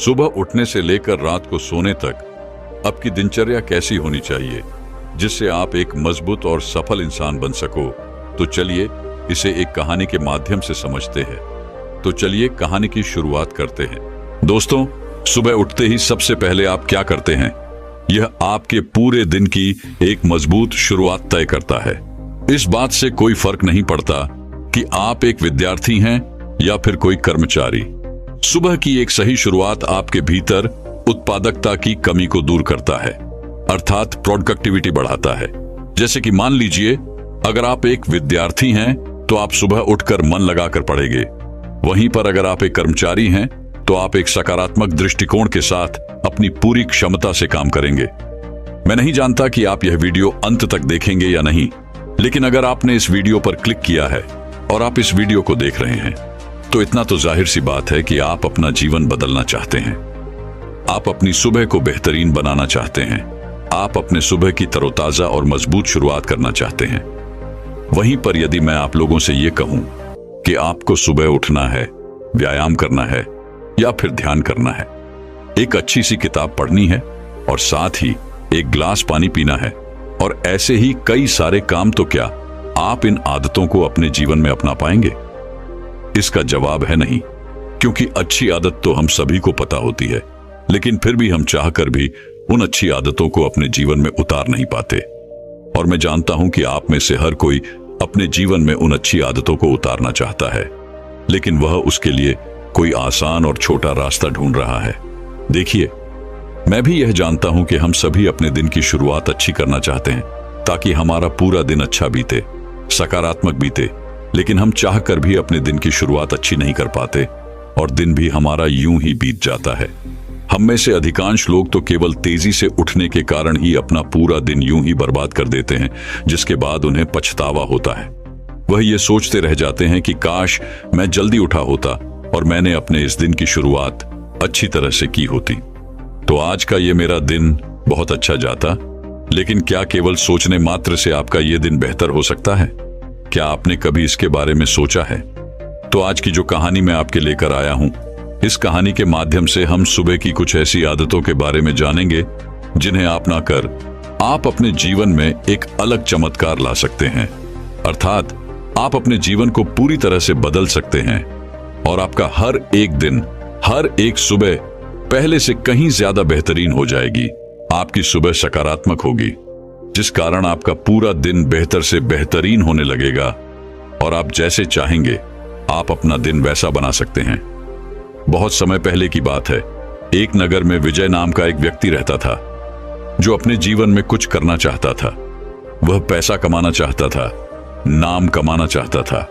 सुबह उठने से लेकर रात को सोने तक आपकी दिनचर्या कैसी होनी चाहिए जिससे आप एक मजबूत और सफल इंसान बन सको। तो चलिए इसे एक कहानी के माध्यम से समझते हैं। तो चलिए कहानी की शुरुआत करते हैं। दोस्तों, सुबह उठते ही सबसे पहले आप क्या करते हैं? यह आपके पूरे दिन की एक मजबूत शुरुआत तय करता है। इस बात से कोई फर्क नहीं पड़ता कि आप एक विद्यार्थी हैं या फिर कोई कर्मचारी। सुबह की एक सही शुरुआत आपके भीतर उत्पादकता की कमी को दूर करता है, अर्थात प्रोडक्टिविटी बढ़ाता है। जैसे कि मान लीजिए, अगर आप एक विद्यार्थी हैं तो आप सुबह उठकर मन लगाकर पढ़ेंगे। वहीं पर अगर आप एक कर्मचारी हैं तो आप एक सकारात्मक दृष्टिकोण के साथ अपनी पूरी क्षमता से काम करेंगे। मैं नहीं जानता कि आप यह वीडियो अंत तक देखेंगे या नहीं, लेकिन अगर आपने इस वीडियो पर क्लिक किया है और आप इस वीडियो को देख रहे हैं तो इतना तो जाहिर सी बात है कि आप अपना जीवन बदलना चाहते हैं। आप अपनी सुबह को बेहतरीन बनाना चाहते हैं। आप अपने सुबह की तरोताजा और मजबूत शुरुआत करना चाहते हैं। वहीं पर यदि मैं आप लोगों से यह कहूं कि आपको सुबह उठना है, व्यायाम करना है या फिर ध्यान करना है, एक अच्छी सी किताब पढ़नी है और साथ ही एक गिलास पानी पीना है और ऐसे ही कई सारे काम, तो क्या आप इन आदतों को अपने जीवन में अपना पाएंगे? इसका जवाब है नहीं, क्योंकि अच्छी आदत तो हम सभी को पता होती है, लेकिन फिर भी हम चाहकर भी उन अच्छी आदतों को अपने जीवन में उतार नहीं पाते। और मैं जानता हूं कि आप में से हर कोई अपने जीवन में उन अच्छी आदतों को उतारना चाहता है, लेकिन वह उसके लिए कोई आसान और छोटा रास्ता ढूंढ रहा है। देखिए, मैं भी यह जानता हूं कि हम सभी अपने दिन की शुरुआत अच्छी करना चाहते हैं ताकि हमारा पूरा दिन अच्छा बीते, सकारात्मक बीते, लेकिन हम चाहकर भी अपने दिन की शुरुआत अच्छी नहीं कर पाते और दिन भी हमारा यूं ही बीत जाता है। हम में से अधिकांश लोग तो केवल तेजी से उठने के कारण ही अपना पूरा दिन यूं ही बर्बाद कर देते हैं, जिसके बाद उन्हें पछतावा होता है। वह ये सोचते रह जाते हैं कि काश मैं जल्दी उठा होता और मैंने अपने इस दिन की शुरुआत अच्छी तरह से की होती, तो आज का ये मेरा दिन बहुत अच्छा जाता। लेकिन क्या केवल सोचने मात्र से आपका ये दिन बेहतर हो सकता है? क्या आपने कभी इसके बारे में सोचा है? तो आज की जो कहानी मैं आपके लेकर आया हूं, इस कहानी के माध्यम से हम सुबह की कुछ ऐसी आदतों के बारे में जानेंगे जिन्हें अपनाकर आप अपने जीवन में एक अलग चमत्कार ला सकते हैं। अर्थात आप अपने जीवन को पूरी तरह से बदल सकते हैं और आपका हर एक दिन, हर एक सुबह पहले से कहीं ज्यादा बेहतरीन हो जाएगी। आपकी सुबह सकारात्मक होगी, जिस कारण आपका पूरा दिन बेहतर से बेहतरीन होने लगेगा और आप जैसे चाहेंगे आप अपना दिन वैसा बना सकते हैं। बहुत समय पहले की बात है, एक नगर में विजय नाम का एक व्यक्ति रहता था जो अपने जीवन में कुछ करना चाहता था। वह पैसा कमाना चाहता था, नाम कमाना चाहता था,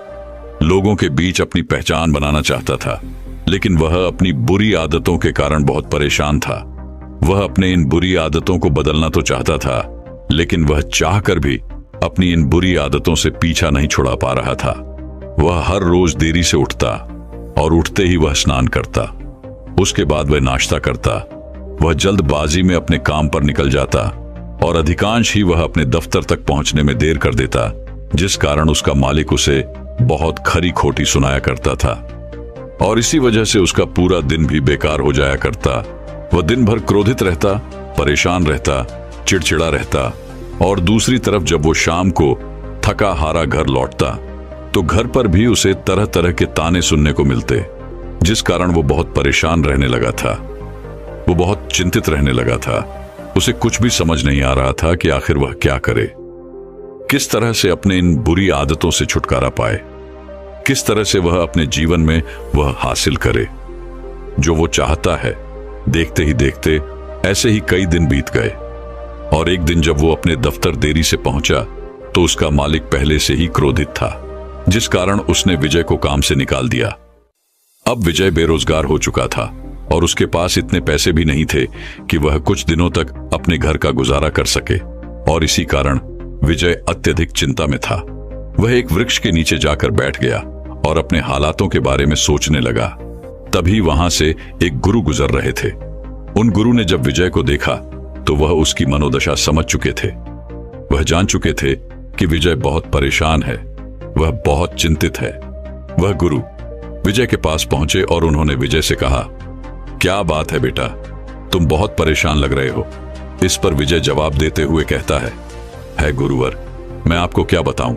लोगों के बीच अपनी पहचान बनाना चाहता था, लेकिन वह अपनी बुरी आदतों के कारण बहुत परेशान था। वह अपने इन बुरी आदतों को बदलना तो चाहता था, लेकिन वह चाहकर भी अपनी इन बुरी आदतों से पीछा नहीं छुड़ा पा रहा था। वह हर रोज देरी से उठता और उठते ही वह स्नान करता। उसके बाद वह नाश्ता करता। वह जल्दबाजी में अपने काम पर निकल जाता और अधिकांश ही वह अपने दफ्तर तक पहुंचने में देर कर देता, जिस कारण उसका मालिक उसे बहुत खरी खोटी सुनाया करता था और इसी वजह से उसका पूरा दिन भी बेकार हो जाया करता। वह दिन भर क्रोधित रहता, परेशान रहता, चिड़चिड़ा रहता और दूसरी तरफ जब वो शाम को थका हारा घर लौटता तो घर पर भी उसे तरह तरह के ताने सुनने को मिलते, जिस कारण वो बहुत परेशान रहने लगा था। वो बहुत चिंतित रहने लगा था। उसे कुछ भी समझ नहीं आ रहा था कि आखिर वह क्या करे, किस तरह से अपने इन बुरी आदतों से छुटकारा पाए, किस तरह से वह अपने जीवन में वह हासिल करे जो वो चाहता है। देखते ही देखते ऐसे ही कई दिन बीत गए और एक दिन जब वो अपने दफ्तर देरी से पहुंचा तो उसका मालिक पहले से ही क्रोधित था, जिस कारण उसने विजय को काम से निकाल दिया। अब विजय बेरोजगार हो चुका था और उसके पास इतने पैसे भी नहीं थे कि वह कुछ दिनों तक अपने घर का गुजारा कर सके और इसी कारण विजय अत्यधिक चिंता में था। वह एक वृक्ष के नीचे जाकर बैठ गया और अपने हालातों के बारे में सोचने लगा। तभी वहां से एक गुरु गुजर रहे थे। उन गुरु ने जब विजय को देखा तो वह उसकी मनोदशा समझ चुके थे। वह जान चुके थे कि विजय बहुत परेशान है, वह बहुत चिंतित है। वह गुरु विजय के पास पहुंचे और उन्होंने विजय से कहा क्या बात है बेटा, तुम बहुत परेशान लग रहे हो। इस पर विजय जवाब देते हुए कहता है गुरुवर, मैं आपको क्या बताऊं,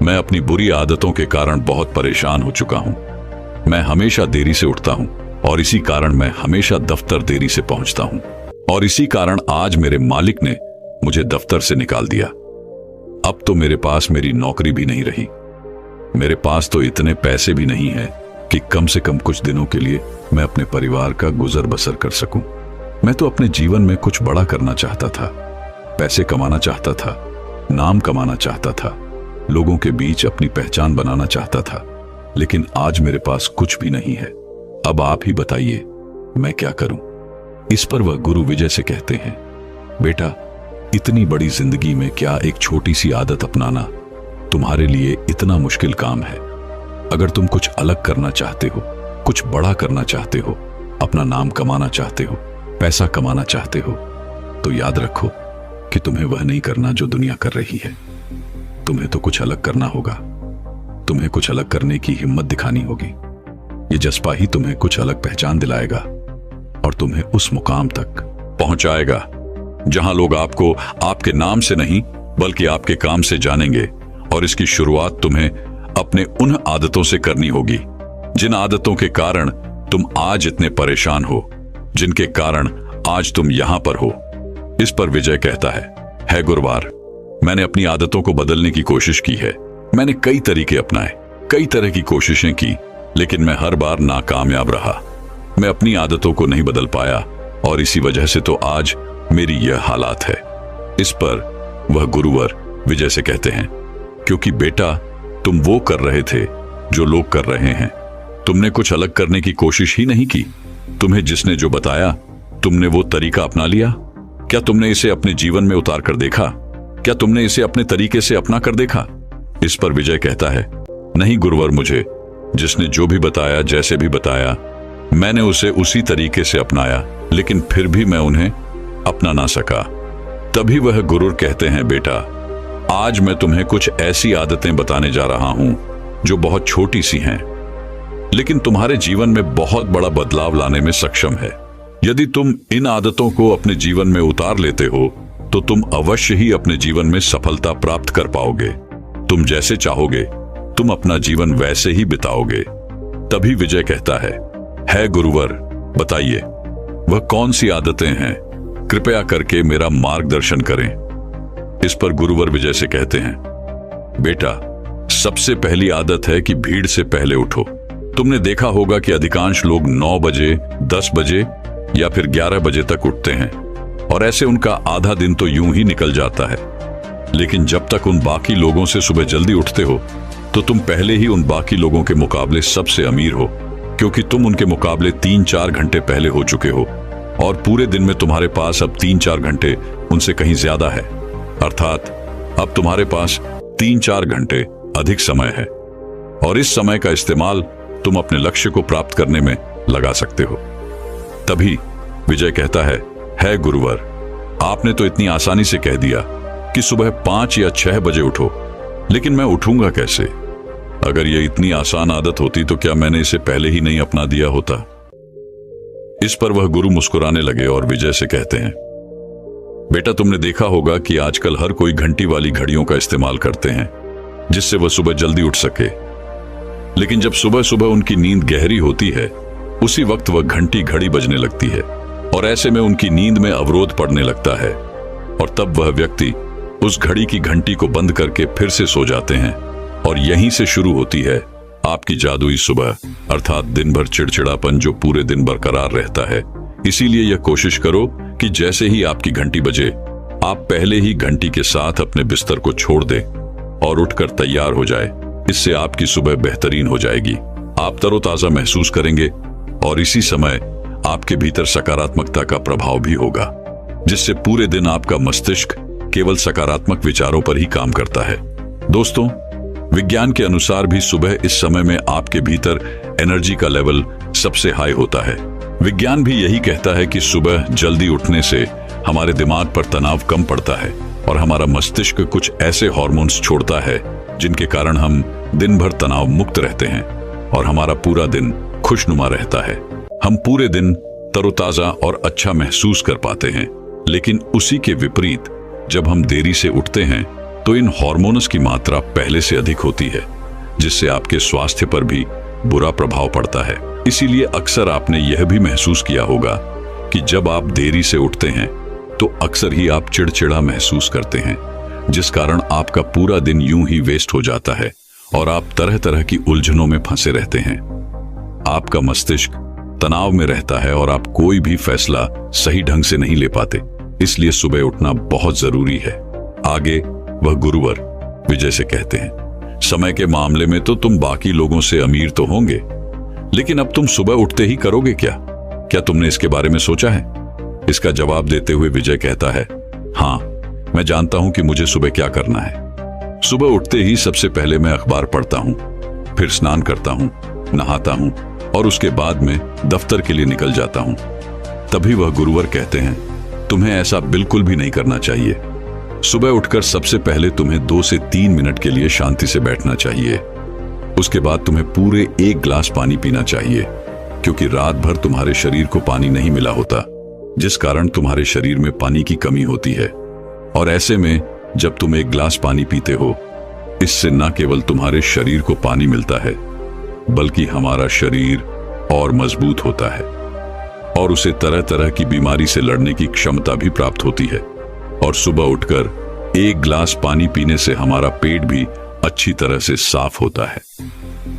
मैं अपनी बुरी आदतों के कारण बहुत परेशान हो चुका हूं। मैं हमेशा देरी से उठता हूं और इसी कारण मैं हमेशा दफ्तर देरी से पहुंचता हूं, और इसी कारण आज मेरे मालिक ने मुझे दफ्तर से निकाल दिया। अब तो मेरे पास मेरी नौकरी भी नहीं रही। मेरे पास तो इतने पैसे भी नहीं है कि कम से कम कुछ दिनों के लिए मैं अपने परिवार का गुजर बसर कर सकूं। मैं तो अपने जीवन में कुछ बड़ा करना चाहता था, पैसे कमाना चाहता था, नाम कमाना चाहता था, लोगों के बीच अपनी पहचान बनाना चाहता था, लेकिन आज मेरे पास कुछ भी नहीं है। अब आप ही बताइए मैं क्या करूं। इस पर वह गुरु विजय से कहते हैं, बेटा, इतनी बड़ी जिंदगी में क्या एक छोटी सी आदत अपनाना तुम्हारे लिए इतना मुश्किल काम है। अगर तुम कुछ अलग करना चाहते हो, कुछ बड़ा करना चाहते हो, अपना नाम कमाना चाहते हो, पैसा कमाना चाहते हो, तो याद रखो कि तुम्हें वह नहीं करना जो दुनिया कर रही है। तुम्हें तो कुछ अलग करना होगा। तुम्हें कुछ अलग करने की हिम्मत दिखानी होगी। ये जज्बा ही तुम्हें कुछ अलग पहचान दिलाएगा और तुम्हें उस मुकाम तक पहुंचाएगा जहां लोग आपको आपके नाम से नहीं बल्कि आपके काम से जानेंगे। और इसकी शुरुआत तुम्हें अपने उन आदतों से करनी होगी जिन आदतों के कारण तुम आज इतने परेशान हो, जिनके कारण आज तुम यहां पर हो। इस पर विजय कहता है गुरुवार, मैंने अपनी आदतों को बदलने की कोशिश की है। मैंने कई तरीके अपनाए, कई तरह की कोशिशें की, लेकिन मैं हर बार नाकामयाब रहा। मैं अपनी आदतों को नहीं बदल पाया और इसी वजह से तो आज मेरी यह हालात है। इस पर वह गुरुवर विजय से कहते हैं, क्योंकि बेटा, तुम वो कर रहे थे जो लोग कर रहे हैं। तुमने कुछ अलग करने की कोशिश ही नहीं की। तुम्हें जिसने जो बताया तुमने वो तरीका अपना लिया। क्या तुमने इसे अपने जीवन में उतार कर देखा? क्या तुमने इसे अपने तरीके से अपना कर देखा? इस पर विजय कहता है, नहीं गुरुवर, मुझे जिसने जो भी बताया, जैसे भी बताया, मैंने उसे उसी तरीके से अपनाया, लेकिन फिर भी मैं उन्हें अपना ना सका। तभी वह गुरु कहते हैं, बेटा, आज मैं तुम्हें कुछ ऐसी आदतें बताने जा रहा हूं जो बहुत छोटी सी हैं, लेकिन तुम्हारे जीवन में बहुत बड़ा बदलाव लाने में सक्षम है। यदि तुम इन आदतों को अपने जीवन में उतार लेते हो तो तुम अवश्य ही अपने जीवन में सफलता प्राप्त कर पाओगे। तुम जैसे चाहोगे तुम अपना जीवन वैसे ही बिताओगे। तभी विजय कहता है गुरुवर, बताइए वह कौन सी आदतें हैं? कृपया करके मेरा मार्गदर्शन करें। इस पर गुरुवर विजय से कहते हैं, बेटा, सबसे पहली आदत है कि भीड़ से पहले उठो। तुमने देखा होगा कि अधिकांश लोग 9 बजे, 10 बजे या फिर 11 बजे तक उठते हैं और ऐसे उनका आधा दिन तो यूं ही निकल जाता है। लेकिन जब तक उन बाकी लोगों से सुबह जल्दी उठते हो तो तुम पहले ही उन बाकी लोगों के मुकाबले सबसे अमीर हो, क्योंकि तुम उनके मुकाबले 3-4 घंटे पहले हो चुके हो और पूरे दिन में तुम्हारे पास अब 3-4 घंटे उनसे कहीं ज्यादा है। अर्थात अब तुम्हारे पास 3-4 घंटे अधिक समय है और इस समय का इस्तेमाल तुम अपने लक्ष्य को प्राप्त करने में लगा सकते हो। तभी विजय कहता है गुरुवर, आपने तो इतनी आसानी से कह दिया कि सुबह 5 या 6 बजे उठो, लेकिन मैं उठूंगा कैसे? अगर यह इतनी आसान आदत होती तो क्या मैंने इसे पहले ही नहीं अपना दिया होता? इस पर वह गुरु मुस्कुराने लगे और विजय से कहते हैं, बेटा, तुमने देखा होगा कि आजकल हर कोई घंटी वाली घड़ियों का इस्तेमाल करते हैं जिससे वह सुबह जल्दी उठ सके। लेकिन जब सुबह सुबह उनकी नींद गहरी होती है, उसी वक्त वह घंटी घड़ी बजने लगती है और ऐसे में उनकी नींद में अवरोध पड़ने लगता है और तब वह व्यक्ति उस घड़ी की घंटी को बंद करके फिर से सो जाते हैं। और यहीं से शुरू होती है आपकी जादुई सुबह, अर्थात दिन भर चिड़चिड़ापन जो पूरे दिन बरकरार रहता है। इसीलिए यह कोशिश करो कि जैसे ही आपकी घंटी बजे, आप पहले ही घंटी के साथ अपने बिस्तर को छोड़ दें और उठकर तैयार हो जाए। इससे आपकी सुबह बेहतरीन हो जाएगी, आप तरोताजा महसूस करेंगे और इसी समय आपके भीतर सकारात्मकता का प्रभाव भी होगा, जिससे पूरे दिन आपका मस्तिष्क केवल सकारात्मक विचारों पर ही काम करता है। दोस्तों, विज्ञान के अनुसार भी सुबह इस समय में आपके भीतर एनर्जी का लेवल सबसे हाई होता है। विज्ञान भी यही कहता है कि सुबह जल्दी उठने से हमारे दिमाग पर तनाव कम पड़ता है और हमारा मस्तिष्क कुछ ऐसे हार्मोन्स छोड़ता है जिनके कारण हम दिन भर तनाव मुक्त रहते हैं और हमारा पूरा दिन खुशनुमा रहता है। हम पूरे दिन तरोताजा और अच्छा महसूस कर पाते हैं। लेकिन उसी के विपरीत जब हम देरी से उठते हैं तो इन हार्मोन्स की मात्रा पहले से अधिक होती है, जिससे आपके स्वास्थ्य पर भी बुरा प्रभाव पड़ता है। इसीलिए अक्सर आपने यह भी महसूस किया होगा कि जब आप देरी से उठते हैं तो अक्सर ही आप चिड़चिड़ा महसूस करते हैं, जिस कारण आपका पूरा दिन यूं ही वेस्ट हो जाता है और आप तरह तरह की उलझनों में फंसे रहते हैं। आपका मस्तिष्क तनाव में रहता है और आप कोई भी फैसला सही ढंग से नहीं ले पाते। इसलिए सुबह उठना बहुत जरूरी है। आगे वह गुरुवर विजय से कहते हैं, समय के मामले में तो तुम बाकी लोगों से अमीर तो होंगे, लेकिन अब तुम सुबह उठते ही करोगे क्या? क्या तुमने इसके बारे में सोचा है? इसका जवाब देते हुए विजय कहता है, हाँ, मैं जानता हूं कि मुझे सुबह क्या करना है। सुबह उठते ही सबसे पहले मैं अखबार पढ़ता हूं, फिर स्नान करता हूं, नहाता हूं और उसके बाद में दफ्तर के लिए निकल जाता हूं। तभी वह गुरुवर कहते हैं, तुम्हें ऐसा बिल्कुल भी नहीं करना चाहिए। सुबह उठकर सबसे पहले तुम्हें 2 से 3 मिनट के लिए शांति से बैठना चाहिए। उसके बाद तुम्हें पूरे 1 गिलास पानी पीना चाहिए, क्योंकि रात भर तुम्हारे शरीर को पानी नहीं मिला होता, जिस कारण तुम्हारे शरीर में पानी की कमी होती है। और ऐसे में जब तुम 1 गिलास पानी पीते हो, इससे न केवल तुम्हारे शरीर को पानी मिलता है, बल्कि हमारा शरीर और मजबूत होता है और उसे तरह तरह की बीमारी से लड़ने की क्षमता भी प्राप्त होती है। और सुबह उठकर 1 गिलास पानी पीने से हमारा पेट भी अच्छी तरह से साफ होता है।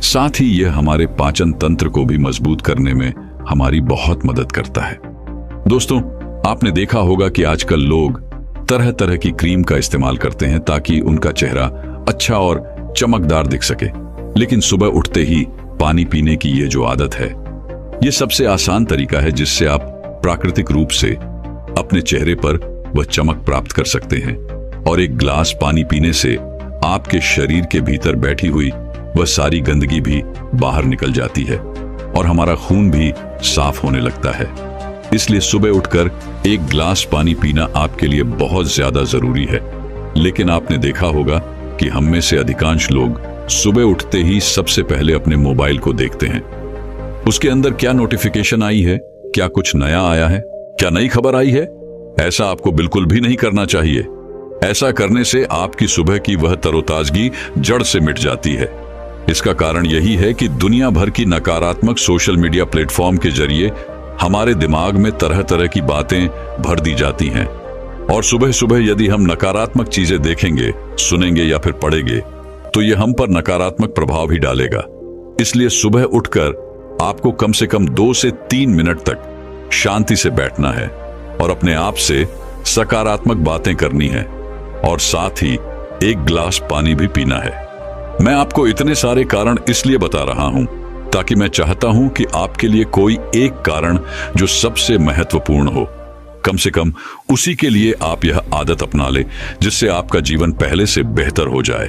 साथ ही यह हमारे पाचन तंत्र को भी मजबूत करने में हमारी बहुत मदद करता है। दोस्तों, आपने देखा होगा कि आजकल लोग तरह तरह की क्रीम का इस्तेमाल करते हैं ताकि उनका चेहरा अच्छा और चमकदार दिख सके। लेकिन सुबह उठते ही पानी पीने की ये जो आदत है, ये सबसे आसान तरीका है जिससे आप प्राकृतिक रूप से अपने चेहरे पर वह चमक प्राप्त कर सकते हैं। और 1 गिलास पानी पीने से आपके शरीर के भीतर बैठी हुई वह सारी गंदगी भी बाहर निकल जाती है और हमारा खून भी साफ होने लगता है। इसलिए सुबह उठकर 1 गिलास पानी पीना आपके लिए बहुत ज्यादा जरूरी है। लेकिन आपने देखा होगा कि हम में से अधिकांश लोग सुबह उठते ही सबसे पहले अपने मोबाइल को देखते हैं। उसके अंदर क्या नोटिफिकेशन आई है, क्या कुछ नया आया है, क्या नई खबर आई है? ऐसा आपको बिल्कुल भी नहीं करना चाहिए। ऐसा करने से आपकी सुबह की वह तरोताजगी जड़ से मिट जाती है। इसका कारण यही है कि दुनिया भर की नकारात्मक सोशल मीडिया प्लेटफॉर्म के जरिए हमारे दिमाग में तरह तरह की बातें भर दी जाती हैं और सुबह सुबह यदि हम नकारात्मक चीजें देखेंगे, सुनेंगे या फिर पढ़ेंगे तो ये हम पर नकारात्मक प्रभाव ही डालेगा। इसलिए सुबह उठकर आपको कम से कम 2 से 3 मिनट तक शांति से बैठना है और अपने आप से सकारात्मक बातें करनी है और साथ ही 1 गिलास पानी भी पीना है। मैं आपको इतने सारे कारण इसलिए बता रहा हूं ताकि मैं चाहता हूं कि आपके लिए कोई एक कारण जो सबसे महत्वपूर्ण हो, कम से कम उसी के लिए आप यह आदत अपना ले जिससे आपका जीवन पहले से बेहतर हो जाए।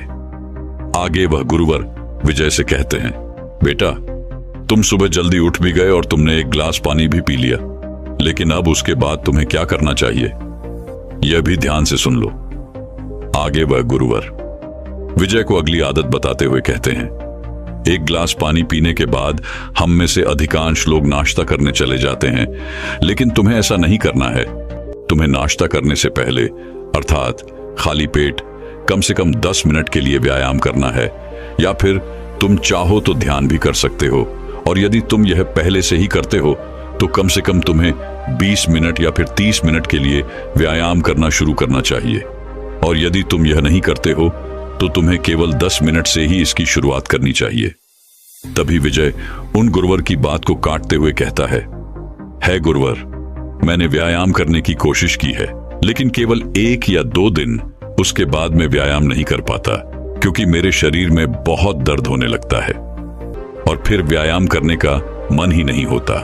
आगे वह गुरुवर विजय से कहते हैं, बेटा, तुम सुबह जल्दी उठ भी गए और तुमने 1 गिलास पानी भी पी लिया, लेकिन अब उसके बाद तुम्हें क्या करना चाहिए, यह भी ध्यान से सुन लो। आगे वह गुरुवर विजय को अगली आदत बताते हुए कहते हैं, 1 गिलास पानी पीने के बाद हम में से अधिकांश लोग नाश्ता करने चले जाते हैं, लेकिन तुम्हें ऐसा नहीं करना है। तुम्हें नाश्ता करने से पहले अर्थात खाली पेट कम से कम 10 मिनट के लिए व्यायाम करना है, या फिर तुम चाहो तो ध्यान भी कर सकते हो। और यदि तुम यह पहले से ही करते हो तो कम से कम तुम्हें 20 मिनट या फिर 30 मिनट के लिए व्यायाम करना शुरू करना चाहिए। और यदि तुम यह नहीं करते हो तो तुम्हें केवल 10 मिनट से ही इसकी शुरुआत करनी चाहिए। तभी विजय उन गुरुवर की बात को काटते हुए कहता है गुरुवर, मैंने व्यायाम करने की कोशिश की है, लेकिन केवल 1 या 2 दिन, उसके बाद मैं व्यायाम नहीं कर पाता क्योंकि मेरे शरीर में बहुत दर्द होने लगता है और फिर व्यायाम करने का मन ही नहीं होता।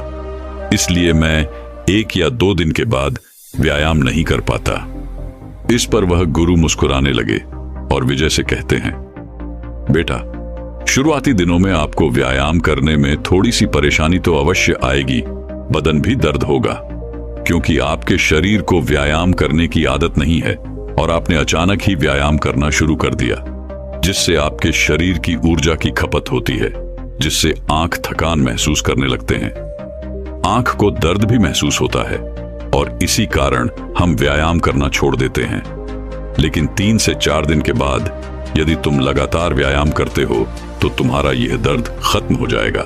इसलिए मैं 1 या 2 दिन के बाद व्यायाम नहीं कर पाता। इस पर वह गुरु मुस्कुराने लगे और विजय से कहते हैं, बेटा, शुरुआती दिनों में आपको व्यायाम करने में थोड़ी सी परेशानी तो अवश्य आएगी, बदन भी दर्द होगा, क्योंकि आपके शरीर को व्यायाम करने की आदत नहीं है और आपने अचानक ही व्यायाम करना शुरू कर दिया, जिससे आपके शरीर की ऊर्जा की खपत होती है, जिससे आंख थकान महसूस करने लगते हैं। आंख को दर्द भी महसूस होता है और इसी कारण हम व्यायाम करना छोड़ देते हैं। लेकिन 3 से 4 दिन के बाद यदि तुम लगातार व्यायाम करते हो तो तुम्हारा यह दर्द खत्म हो जाएगा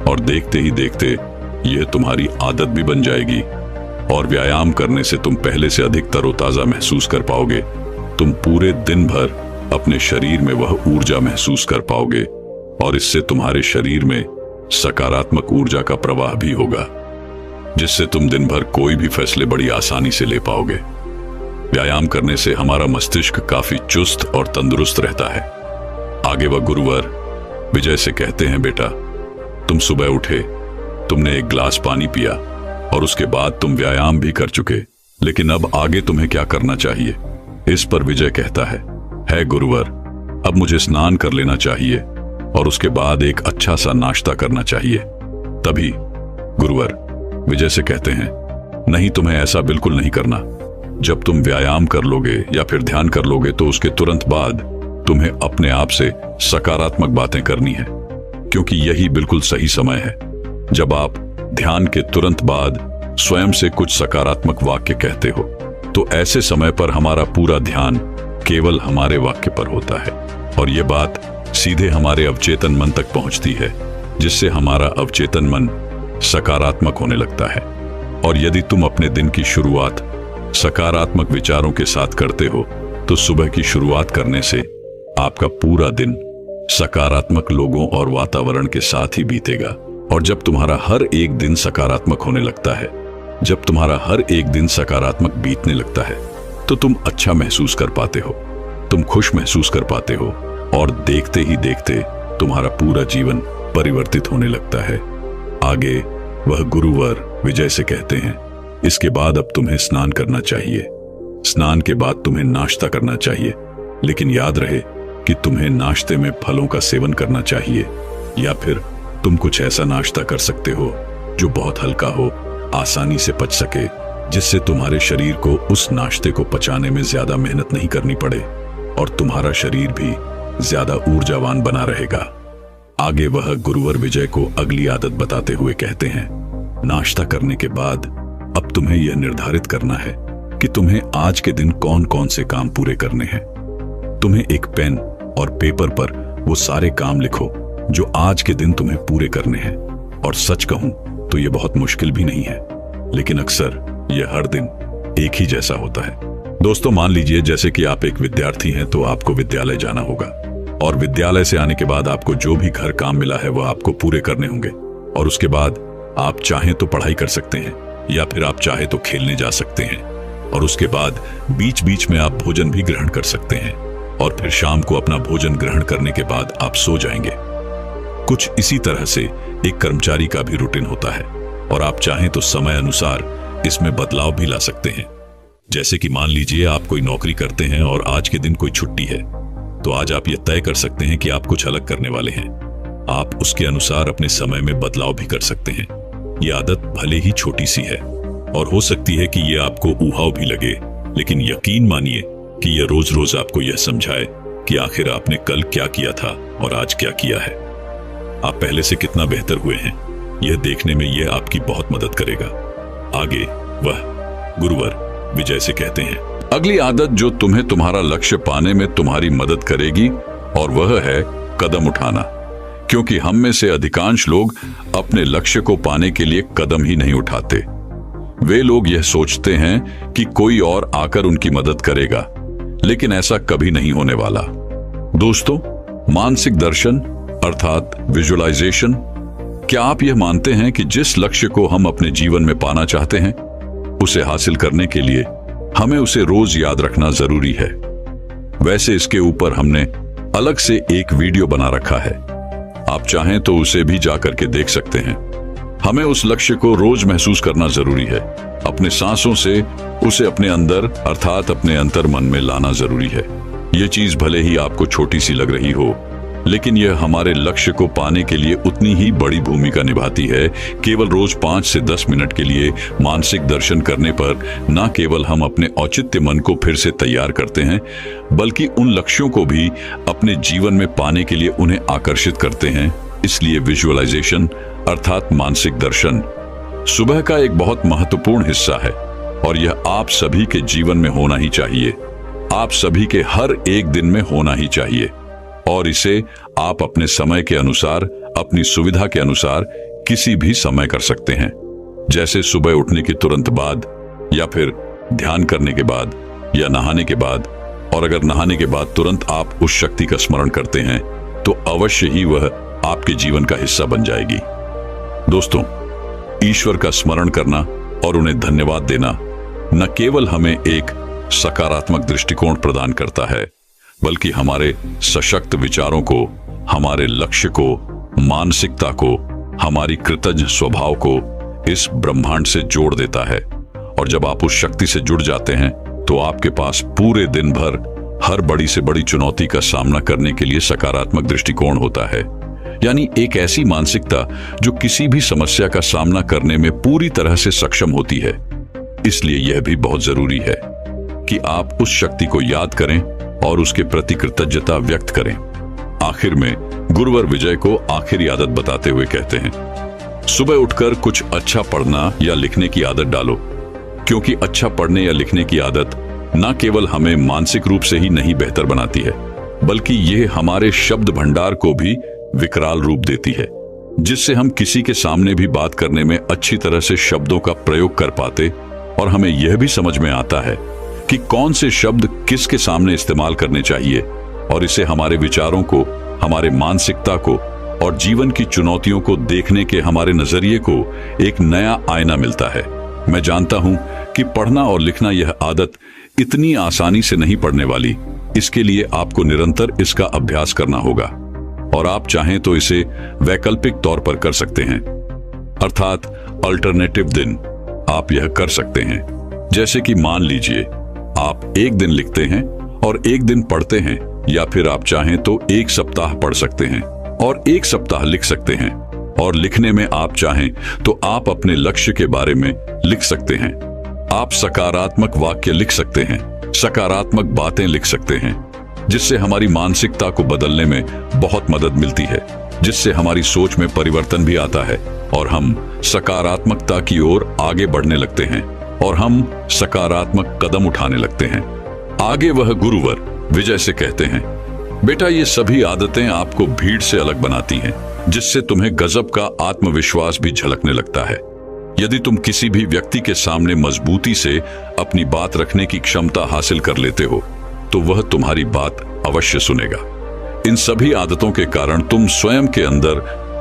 और देखते ही देखते यह तुम्हारी आदत भी बन जाएगी और व्यायाम करने से तुम पहले से अधिक तरोताजा महसूस कर पाओगे। तुम पूरे दिन भर अपने शरीर में वह ऊर्जा महसूस कर पाओगे और इससे तुम्हारे शरीर में सकारात्मक ऊर्जा का प्रवाह भी होगा, जिससे तुम दिन भर कोई भी फैसले बड़ी आसानी से ले पाओगे। व्यायाम करने से हमारा मस्तिष्क काफी चुस्त और तंदुरुस्त रहता है। आगे वह गुरुवर विजय से कहते हैं, बेटा तुम सुबह उठे, तुमने 1 गिलास पानी पिया और उसके बाद तुम व्यायाम भी कर चुके, लेकिन अब आगे तुम्हें क्या करना चाहिए? इस पर विजय कहता है गुरुवर, अब मुझे स्नान कर लेना चाहिए और उसके बाद एक अच्छा सा नाश्ता करना चाहिए। तभी गुरुवर विजय से कहते हैं, नहीं, तुम्हें ऐसा बिल्कुल नहीं करना। जब तुम व्यायाम कर लोगे या फिर ध्यान कर लोगे तो उसके तुरंत बाद तुम्हें अपने आप से सकारात्मक बातें करनी है, क्योंकि यही बिल्कुल सही समय है। जब आप ध्यान के तुरंत बाद स्वयं से कुछ सकारात्मक वाक्य कहते हो तो ऐसे समय पर हमारा पूरा ध्यान केवल हमारे वाक्य पर होता है और यह बात सीधे हमारे अवचेतन मन तक पहुंचती है, जिससे हमारा अवचेतन मन सकारात्मक होने लगता है। और यदि तुम अपने दिन की शुरुआत सकारात्मक विचारों के साथ करते हो तो सुबह की शुरुआत करने से आपका पूरा दिन सकारात्मक लोगों और वातावरण के साथ ही बीतेगा। और जब तुम्हारा हर एक दिन सकारात्मक होने लगता है, जब तुम्हारा हर एक दिन सकारात्मक बीतने लगता है तो तुम अच्छा महसूस कर पाते हो, तुम खुश महसूस कर पाते हो और देखते ही देखते तुम्हारा पूरा जीवन परिवर्तित होने लगता है। आगे वह गुरुवर विजय से कहते हैं, इसके बाद अब तुम्हें स्नान करना चाहिए। स्नान के बाद तुम्हें नाश्ता करना चाहिए, लेकिन याद रहे कि तुम्हें नाश्ते में फलों का सेवन करना चाहिए या फिर तुम कुछ ऐसा नाश्ता कर सकते हो जो बहुत हल्का हो, आसानी से पच सके, जिससे तुम्हारे शरीर को उस नाश्ते को पचाने में ज्यादा मेहनत नहीं करनी पड़े और तुम्हारा शरीर भी ज्यादा ऊर्जावान बना रहेगा। आगे वह गुरुवर विजय को अगली आदत बताते हुए कहते हैं, नाश्ता करने के बाद अब तुम्हें यह निर्धारित करना है कि तुम्हें आज के दिन कौन कौन से काम पूरे करने हैं। तुम्हें एक पेन और पेपर पर वो सारे काम लिखो जो आज के दिन तुम्हें पूरे करने हैं। और सच कहूं तो यह बहुत मुश्किल भी नहीं है, लेकिन अक्सर यह हर दिन एक ही जैसा होता है। दोस्तों, मान लीजिए जैसे कि आप एक विद्यार्थी हैं तो आपको विद्यालय जाना होगा और विद्यालय से आने के बाद आपको जो भी घर काम मिला है वह आपको पूरे करने होंगे और उसके बाद आप चाहें तो पढ़ाई कर सकते हैं या फिर आप चाहे तो खेलने जा सकते हैं और उसके बाद बीच बीच में आप भोजन भी ग्रहण कर सकते हैं और फिर शाम को अपना भोजन ग्रहण करने के बाद आप सो जाएंगे। कुछ इसी तरह से एक कर्मचारी का भी रूटीन होता है और आप चाहें तो समय अनुसार इसमें बदलाव भी ला सकते हैं। जैसे कि मान लीजिए आप कोई नौकरी करते हैं और आज के दिन कोई छुट्टी है, तो आज आप यह तय कर सकते हैं कि आप कुछ अलग करने वाले हैं। आप उसके अनुसार अपने समय में बदलाव भी कर सकते हैं। यह आदत भले ही छोटी सी है और हो सकती है कि यह आपको ऊहाव भी लगे, लेकिन यकीन मानिए कि यह रोज रोज आपको यह समझाए कि आखिर आपने कल क्या किया था और आज क्या किया है, आप पहले से कितना बेहतर हुए हैं, यह देखने में यह आपकी बहुत मदद करेगा। आगे वह गुरुवर विजय से कहते हैं, अगली आदत जो तुम्हें तुम्हारा लक्ष्य पाने में तुम्हारी मदद करेगी और वह है कदम उठाना, क्योंकि हम में से अधिकांश लोग अपने लक्ष्य को पाने के लिए कदम ही नहीं उठाते। वे लोग यह सोचते हैं कि कोई और आकर उनकी मदद करेगा, लेकिन ऐसा कभी नहीं होने वाला। दोस्तों, मानसिक दर्शन अर्थात विजुअलाइजेशन, क्या आप यह मानते हैं कि जिस लक्ष्य को हम अपने जीवन में पाना चाहते हैं उसे हासिल करने के लिए हमें उसे रोज याद रखना जरूरी है? वैसे इसके ऊपर हमने अलग से एक वीडियो बना रखा है, आप चाहें तो उसे भी जाकर के देख सकते हैं। हमें उस लक्ष्य को रोज महसूस करना जरूरी है, अपने सांसों से उसे अपने अंदर अर्थात अपने अंतर मन में लाना जरूरी है। यह चीज भले ही आपको छोटी सी लग रही हो, लेकिन यह हमारे लक्ष्य को पाने के लिए उतनी ही बड़ी भूमिका निभाती है। केवल रोज 5 से 10 मिनट के लिए मानसिक दर्शन करने पर न केवल हम अपने औचित्य मन को फिर से तैयार करते हैं, बल्कि उन लक्ष्यों को भी अपने जीवन में पाने के लिए उन्हें आकर्षित करते हैं। इसलिए विजुअलाइजेशन अर्थात मानसिक दर्शन सुबह का एक बहुत महत्वपूर्ण हिस्सा है और यह आप सभी के जीवन में होना ही चाहिए। आप सभी के हर एक दिन में होना ही चाहिए और इसे आप अपने समय के अनुसार, अपनी सुविधा के अनुसार किसी भी समय कर सकते हैं। जैसे सुबह उठने के तुरंत बाद, या फिर ध्यान करने के बाद, या नहाने के बाद। और अगर नहाने के बाद तुरंत आप उस शक्ति का स्मरण करते हैं तो अवश्य ही वह आपके जीवन का हिस्सा बन जाएगी। दोस्तों, ईश्वर का स्मरण करना और उन्हें धन्यवाद देना न केवल हमें एक सकारात्मक दृष्टिकोण प्रदान करता है, बल्कि हमारे सशक्त विचारों को, हमारे लक्ष्य को, मानसिकता को, हमारी कृतज्ञ स्वभाव को इस ब्रह्मांड से जोड़ देता है। और जब आप उस शक्ति से जुड़ जाते हैं तो आपके पास पूरे दिन भर हर बड़ी से बड़ी चुनौती का सामना करने के लिए सकारात्मक दृष्टिकोण होता है। यानी एक ऐसी मानसिकता जो किसी भी समस्या का सामना करने में पूरी तरह से सक्षम होती है। इसलिए यह भी बहुत जरूरी है कि आप उस शक्ति को याद करें और उसके प्रति कृतज्ञता व्यक्त करें। आखिर में गुरुवर विजय को आखिरी आदत बताते हुए कहते हैं, सुबह उठकर कुछ अच्छा पढ़ना या लिखने की आदत डालो, क्योंकि अच्छा पढ़ने या लिखने की आदत न केवल हमें मानसिक रूप से ही नहीं बेहतर बनाती है, बल्कि यह हमारे शब्द भंडार को भी विकराल रूप देती है, जिससे हम किसी के सामने भी बात करने में अच्छी तरह से शब्दों का प्रयोग कर पाते और हमें यह भी समझ में आता है कि कौन से शब्द किसके सामने इस्तेमाल करने चाहिए। और इससे हमारे विचारों को, हमारे मानसिकता को और जीवन की चुनौतियों को देखने के हमारे नजरिए को एक नया आईना मिलता है। मैं जानता हूं कि पढ़ना और लिखना यह आदत इतनी आसानी से नहीं पड़ने वाली। इसके लिए आपको निरंतर इसका अभ्यास करना होगा और आप चाहें तो इसे वैकल्पिक तौर पर कर सकते हैं, अर्थात अल्टरनेटिव दिन आप यह कर सकते हैं। जैसे कि मान लीजिए आप एक दिन लिखते हैं और एक दिन पढ़ते हैं, या फिर आप चाहें तो एक सप्ताह पढ़ सकते हैं और एक सप्ताह लिख सकते हैं। और लिखने में आप चाहें तो आप अपने लक्ष्य के बारे में लिख सकते हैं। आप सकारात्मक वाक्य लिख सकते हैं, सकारात्मक बातें लिख सकते हैं, जिससे हमारी मानसिकता को बदलने में बहुत मदद मिलती है, जिससे हमारी सोच में परिवर्तन भी आता है और हम सकारात्मकता की ओर आगे बढ़ने लगते हैं और हम सकारात्मक कदम उठाने लगते हैं। आगे वह गुरुवर विजय से कहते हैं, बेटा, ये सभी आदतें आपको भीड़ से अलग बनाती हैं, जिससे तुम्हें गजब का आत्मविश्वास भी झलकने लगता है। यदि तुम किसी भी व्यक्ति के सामने मजबूती से अपनी बात रखने की क्षमता हासिल कर लेते हो तो वह तुम्हारी बात अवश्य सुनेगा। इन सभी आदतों के कारण तुम स्वयं के अंदर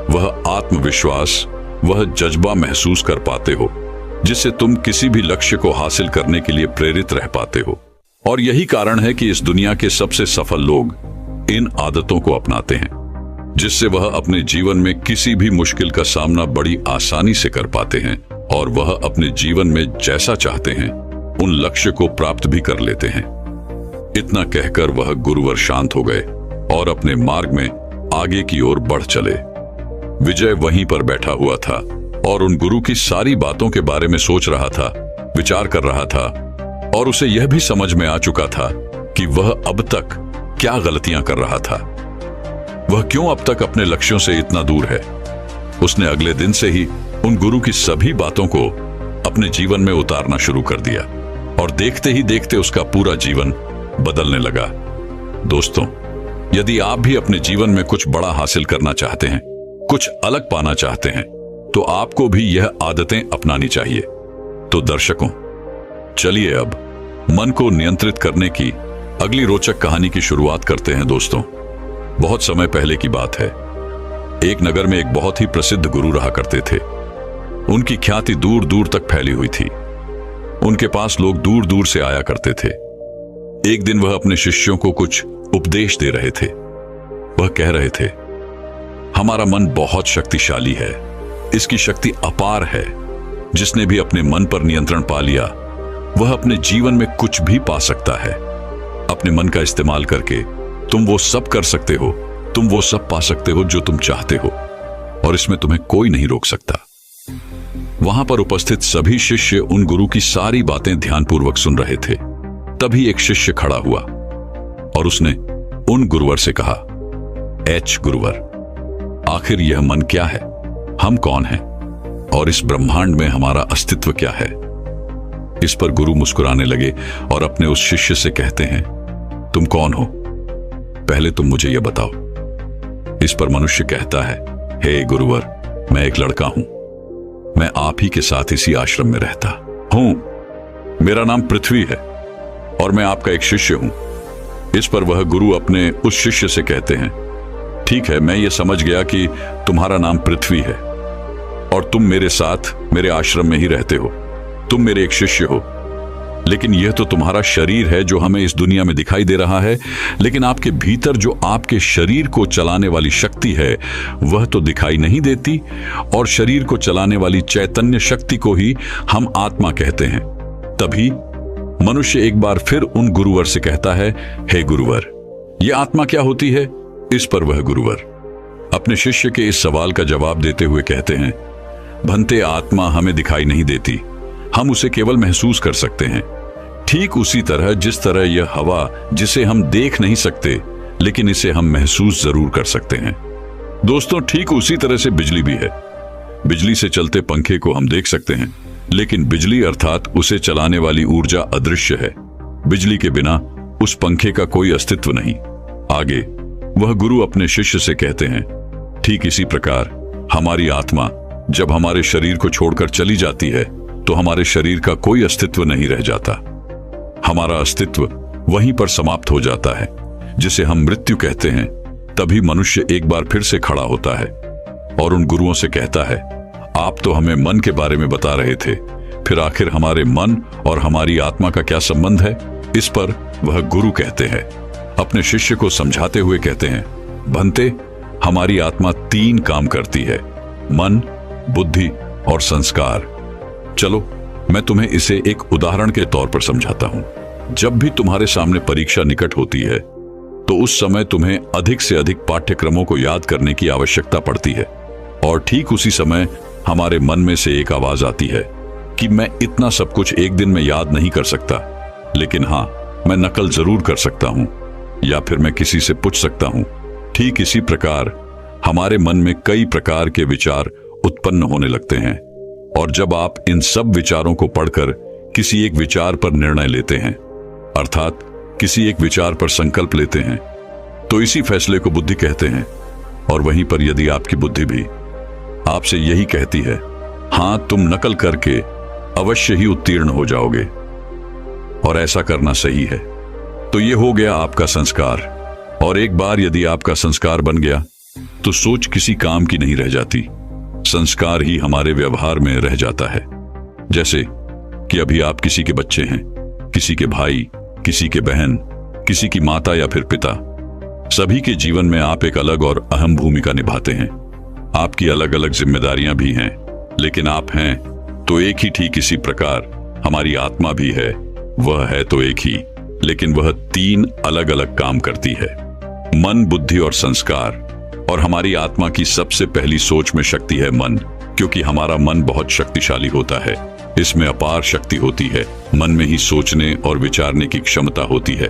वह आत्मविश्वास, वह जज्बा महसूस कर पाते हो, जिससे तुम किसी भी लक्ष्य को हासिल करने के लिए प्रेरित रह पाते हो। और यही कारण है कि इस दुनिया के सबसे सफल लोग इन आदतों को अपनाते हैं, जिससे वह अपने जीवन में किसी भी मुश्किल का सामना बड़ी आसानी से कर पाते हैं और वह अपने जीवन में जैसा चाहते हैं उन लक्ष्य को प्राप्त भी कर लेते हैं। इतना कहकर वह गुरुवर शांत हो गए और अपने मार्ग में आगे की ओर बढ़ चले। विजय वहीं पर बैठा हुआ था और उन गुरु की सारी बातों के बारे में सोच रहा था, विचार कर रहा था, और उसे यह भी समझ में आ चुका था कि वह अब तक क्या गलतियां कर रहा था, वह क्यों अब तक अपने लक्ष्यों से इतना दूर है। उसने अगले दिन से ही उन गुरु की सभी बातों को अपने जीवन में उतारना शुरू कर दिया और देखते ही देखते उसका पूरा जीवन बदलने लगा। दोस्तों, यदि आप भी अपने जीवन में कुछ बड़ा हासिल करना चाहते हैं, कुछ अलग पाना चाहते हैं, तो आपको भी यह आदतें अपनानी चाहिए। तो दर्शकों, चलिए अब मन को नियंत्रित करने की अगली रोचक कहानी की शुरुआत करते हैं। दोस्तों, बहुत समय पहले की बात है। एक नगर में एक बहुत ही प्रसिद्ध गुरु रहा करते थे। उनकी ख्याति दूर दूर तक फैली हुई थी। उनके पास लोग दूर दूर से आया करते थे। एक दिन वह अपने शिष्यों को कुछ उपदेश दे रहे थे। वह कह रहे थे, हमारा मन बहुत शक्तिशाली है, इसकी शक्ति अपार है। जिसने भी अपने मन पर नियंत्रण पा लिया वह अपने जीवन में कुछ भी पा सकता है। अपने मन का इस्तेमाल करके तुम वो सब कर सकते हो, तुम वो सब पा सकते हो जो तुम चाहते हो, और इसमें तुम्हें कोई नहीं रोक सकता। वहां पर उपस्थित सभी शिष्य उन गुरु की सारी बातें ध्यानपूर्वक सुन रहे थे। तभी एक शिष्य खड़ा हुआ और उसने उन गुरुवर से कहा, गुरुवर, आखिर यह मन क्या है? हम कौन हैं और इस ब्रह्मांड में हमारा अस्तित्व क्या है। इस पर गुरु मुस्कुराने लगे और अपने उस शिष्य से कहते हैं, तुम कौन हो? पहले तुम मुझे यह बताओ। इस पर मनुष्य कहता है, हे गुरुवर, मैं एक लड़का हूं। मैं आप ही के साथ इसी आश्रम में रहता हूं। मेरा नाम पृथ्वी है और मैं आपका एक शिष्य हूं। इस पर वह गुरु अपने उस शिष्य से कहते हैं, ठीक है, मैं ये समझ गया कि तुम्हारा नाम पृथ्वी है और तुम मेरे साथ मेरे आश्रम में ही रहते हो। तुम मेरे एक शिष्य हो, लेकिन यह तो तुम्हारा शरीर है जो हमें इस दुनिया में दिखाई दे रहा है, लेकिन आपके भीतर जो आपके शरीर को चलाने वाली शक्ति है वह तो दिखाई नहीं देती, और शरीर को चलाने वाली चैतन्य शक्ति को ही हम आत्मा कहते हैं। तभी मनुष्य एक बार फिर उन गुरुवर से कहता है, हे गुरुवर, यह आत्मा क्या होती है? इस पर वह गुरुवर अपने शिष्य के इस सवाल का जवाब देते हुए कहते हैं, भंते, आत्मा हमें दिखाई नहीं देती, हम उसे केवल महसूस कर सकते हैं। ठीक उसी तरह जिस तरह यह हवा जिसे हम देख नहीं सकते लेकिन इसे हम महसूस जरूर कर सकते हैं। दोस्तों, ठीक उसी तरह से बिजली भी है। बिजली से चलते पंखे को हम देख सकते हैं, लेकिन बिजली अर्थात उसे चलाने वाली ऊर्जा अदृश्य है। बिजली के बिना उस पंखे का कोई अस्तित्व नहीं। आगे वह गुरु अपने शिष्य से कहते हैं, ठीक इसी प्रकार हमारी आत्मा जब हमारे शरीर को छोड़कर चली जाती है तो हमारे शरीर का कोई अस्तित्व नहीं रह जाता। हमारा अस्तित्व वहीं पर समाप्त हो जाता है, जिसे हम मृत्यु कहते हैं। तभी मनुष्य एक बार फिर से खड़ा होता है और उन गुरुओं से कहता है, आप तो हमें मन के बारे में बता रहे थे, फिर आखिर हमारे मन और हमारी आत्मा का क्या संबंध है? इस पर वह गुरु कहते हैं, अपने शिष्य को समझाते हुए कहते हैं, भंते, हमारी आत्मा 3 काम करती है, मन, बुद्धि और संस्कार। चलो मैं तुम्हें इसे एक उदाहरण के तौर पर समझाता हूं। जब भी तुम्हारे सामने परीक्षा निकट होती है तो उस समय तुम्हें अधिक से अधिक पाठ्यक्रमों को याद करने की आवश्यकता पड़ती है, और ठीक उसी समय हमारे मन में से एक आवाज आती है कि मैं इतना सब कुछ एक दिन में याद नहीं कर सकता, लेकिन हाँ, मैं नकल जरूर कर सकता हूं, या फिर मैं किसी से पूछ सकता हूं। ठीक इसी प्रकार हमारे मन में कई प्रकार के विचार उत्पन्न होने लगते हैं, और जब आप इन सब विचारों को पढ़कर किसी एक विचार पर निर्णय लेते हैं, अर्थात किसी एक विचार पर संकल्प लेते हैं, तो इसी फैसले को बुद्धि कहते हैं। और वहीं पर यदि आपकी बुद्धि भी आपसे यही कहती है, हां, तुम नकल करके अवश्य ही उत्तीर्ण हो जाओगे और ऐसा करना सही है, तो ये हो गया आपका संस्कार। और एक बार यदि आपका संस्कार बन गया तो सोच किसी काम की नहीं रह जाती, संस्कार ही हमारे व्यवहार में रह जाता है। जैसे कि अभी आप किसी के बच्चे हैं, किसी के भाई, किसी के बहन, किसी की माता या फिर पिता। सभी के जीवन में आप एक अलग और अहम भूमिका निभाते हैं। आपकी अलग अलग जिम्मेदारियां भी हैं, लेकिन आप हैं तो एक ही। ठीक इसी प्रकार हमारी आत्मा भी है, वह है तो एक ही, लेकिन वह 3 अलग अलग काम करती है, मन, बुद्धि और संस्कार। और हमारी आत्मा की सबसे पहली सोच में शक्ति है मन, क्योंकि हमारा मन बहुत शक्तिशाली होता है। इसमें अपार शक्ति होती है। मन में ही सोचने और विचारने की क्षमता होती है।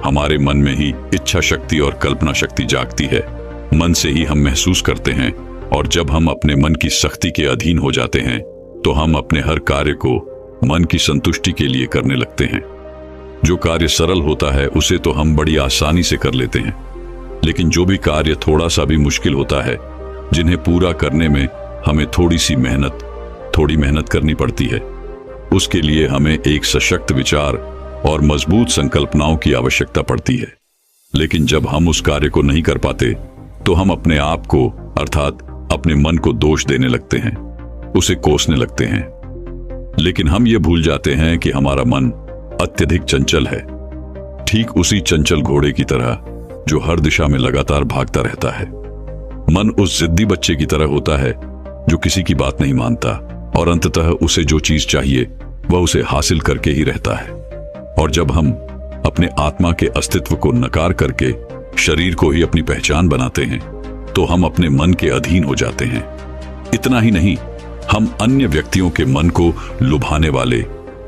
हमारे मन में ही इच्छा शक्ति और कल्पना शक्ति जागती है। मन से ही हम महसूस करते हैं, और जब हम अपने मन की शक्ति के अधीन हो जाते हैं तो हम अपने हर कार्य को मन की संतुष्टि के लिए करने लगते हैं। जो कार्य सरल होता है उसे तो हम बड़ी आसानी से कर लेते हैं, लेकिन जो भी कार्य थोड़ा सा भी मुश्किल होता है, जिन्हें पूरा करने में हमें थोड़ी मेहनत करनी पड़ती है, उसके लिए हमें एक सशक्त विचार और मजबूत संकल्पनाओं की आवश्यकता पड़ती है। लेकिन जब हम उस कार्य को नहीं कर पाते तो हम अपने आप को अर्थात अपने मन को दोष देने लगते हैं, उसे कोसने लगते हैं। लेकिन हम ये भूल जाते हैं कि हमारा मन अत्यधिक चंचल है, ठीक उसी चंचल घोड़े की तरह जो हर दिशा में लगातार भागता रहता है। मन उस जिद्दी बच्चे की तरह होता है जो किसी की बात नहीं मानता, और अंततः उसे जो चीज चाहिए वह उसे हासिल करके ही रहता है। और जब हम अपने आत्मा के अस्तित्व को नकार करके शरीर को ही अपनी पहचान बनाते हैं तो हम अपने मन के अधीन हो जाते हैं। इतना ही नहीं, हम अन्य व्यक्तियों के मन को लुभाने वाले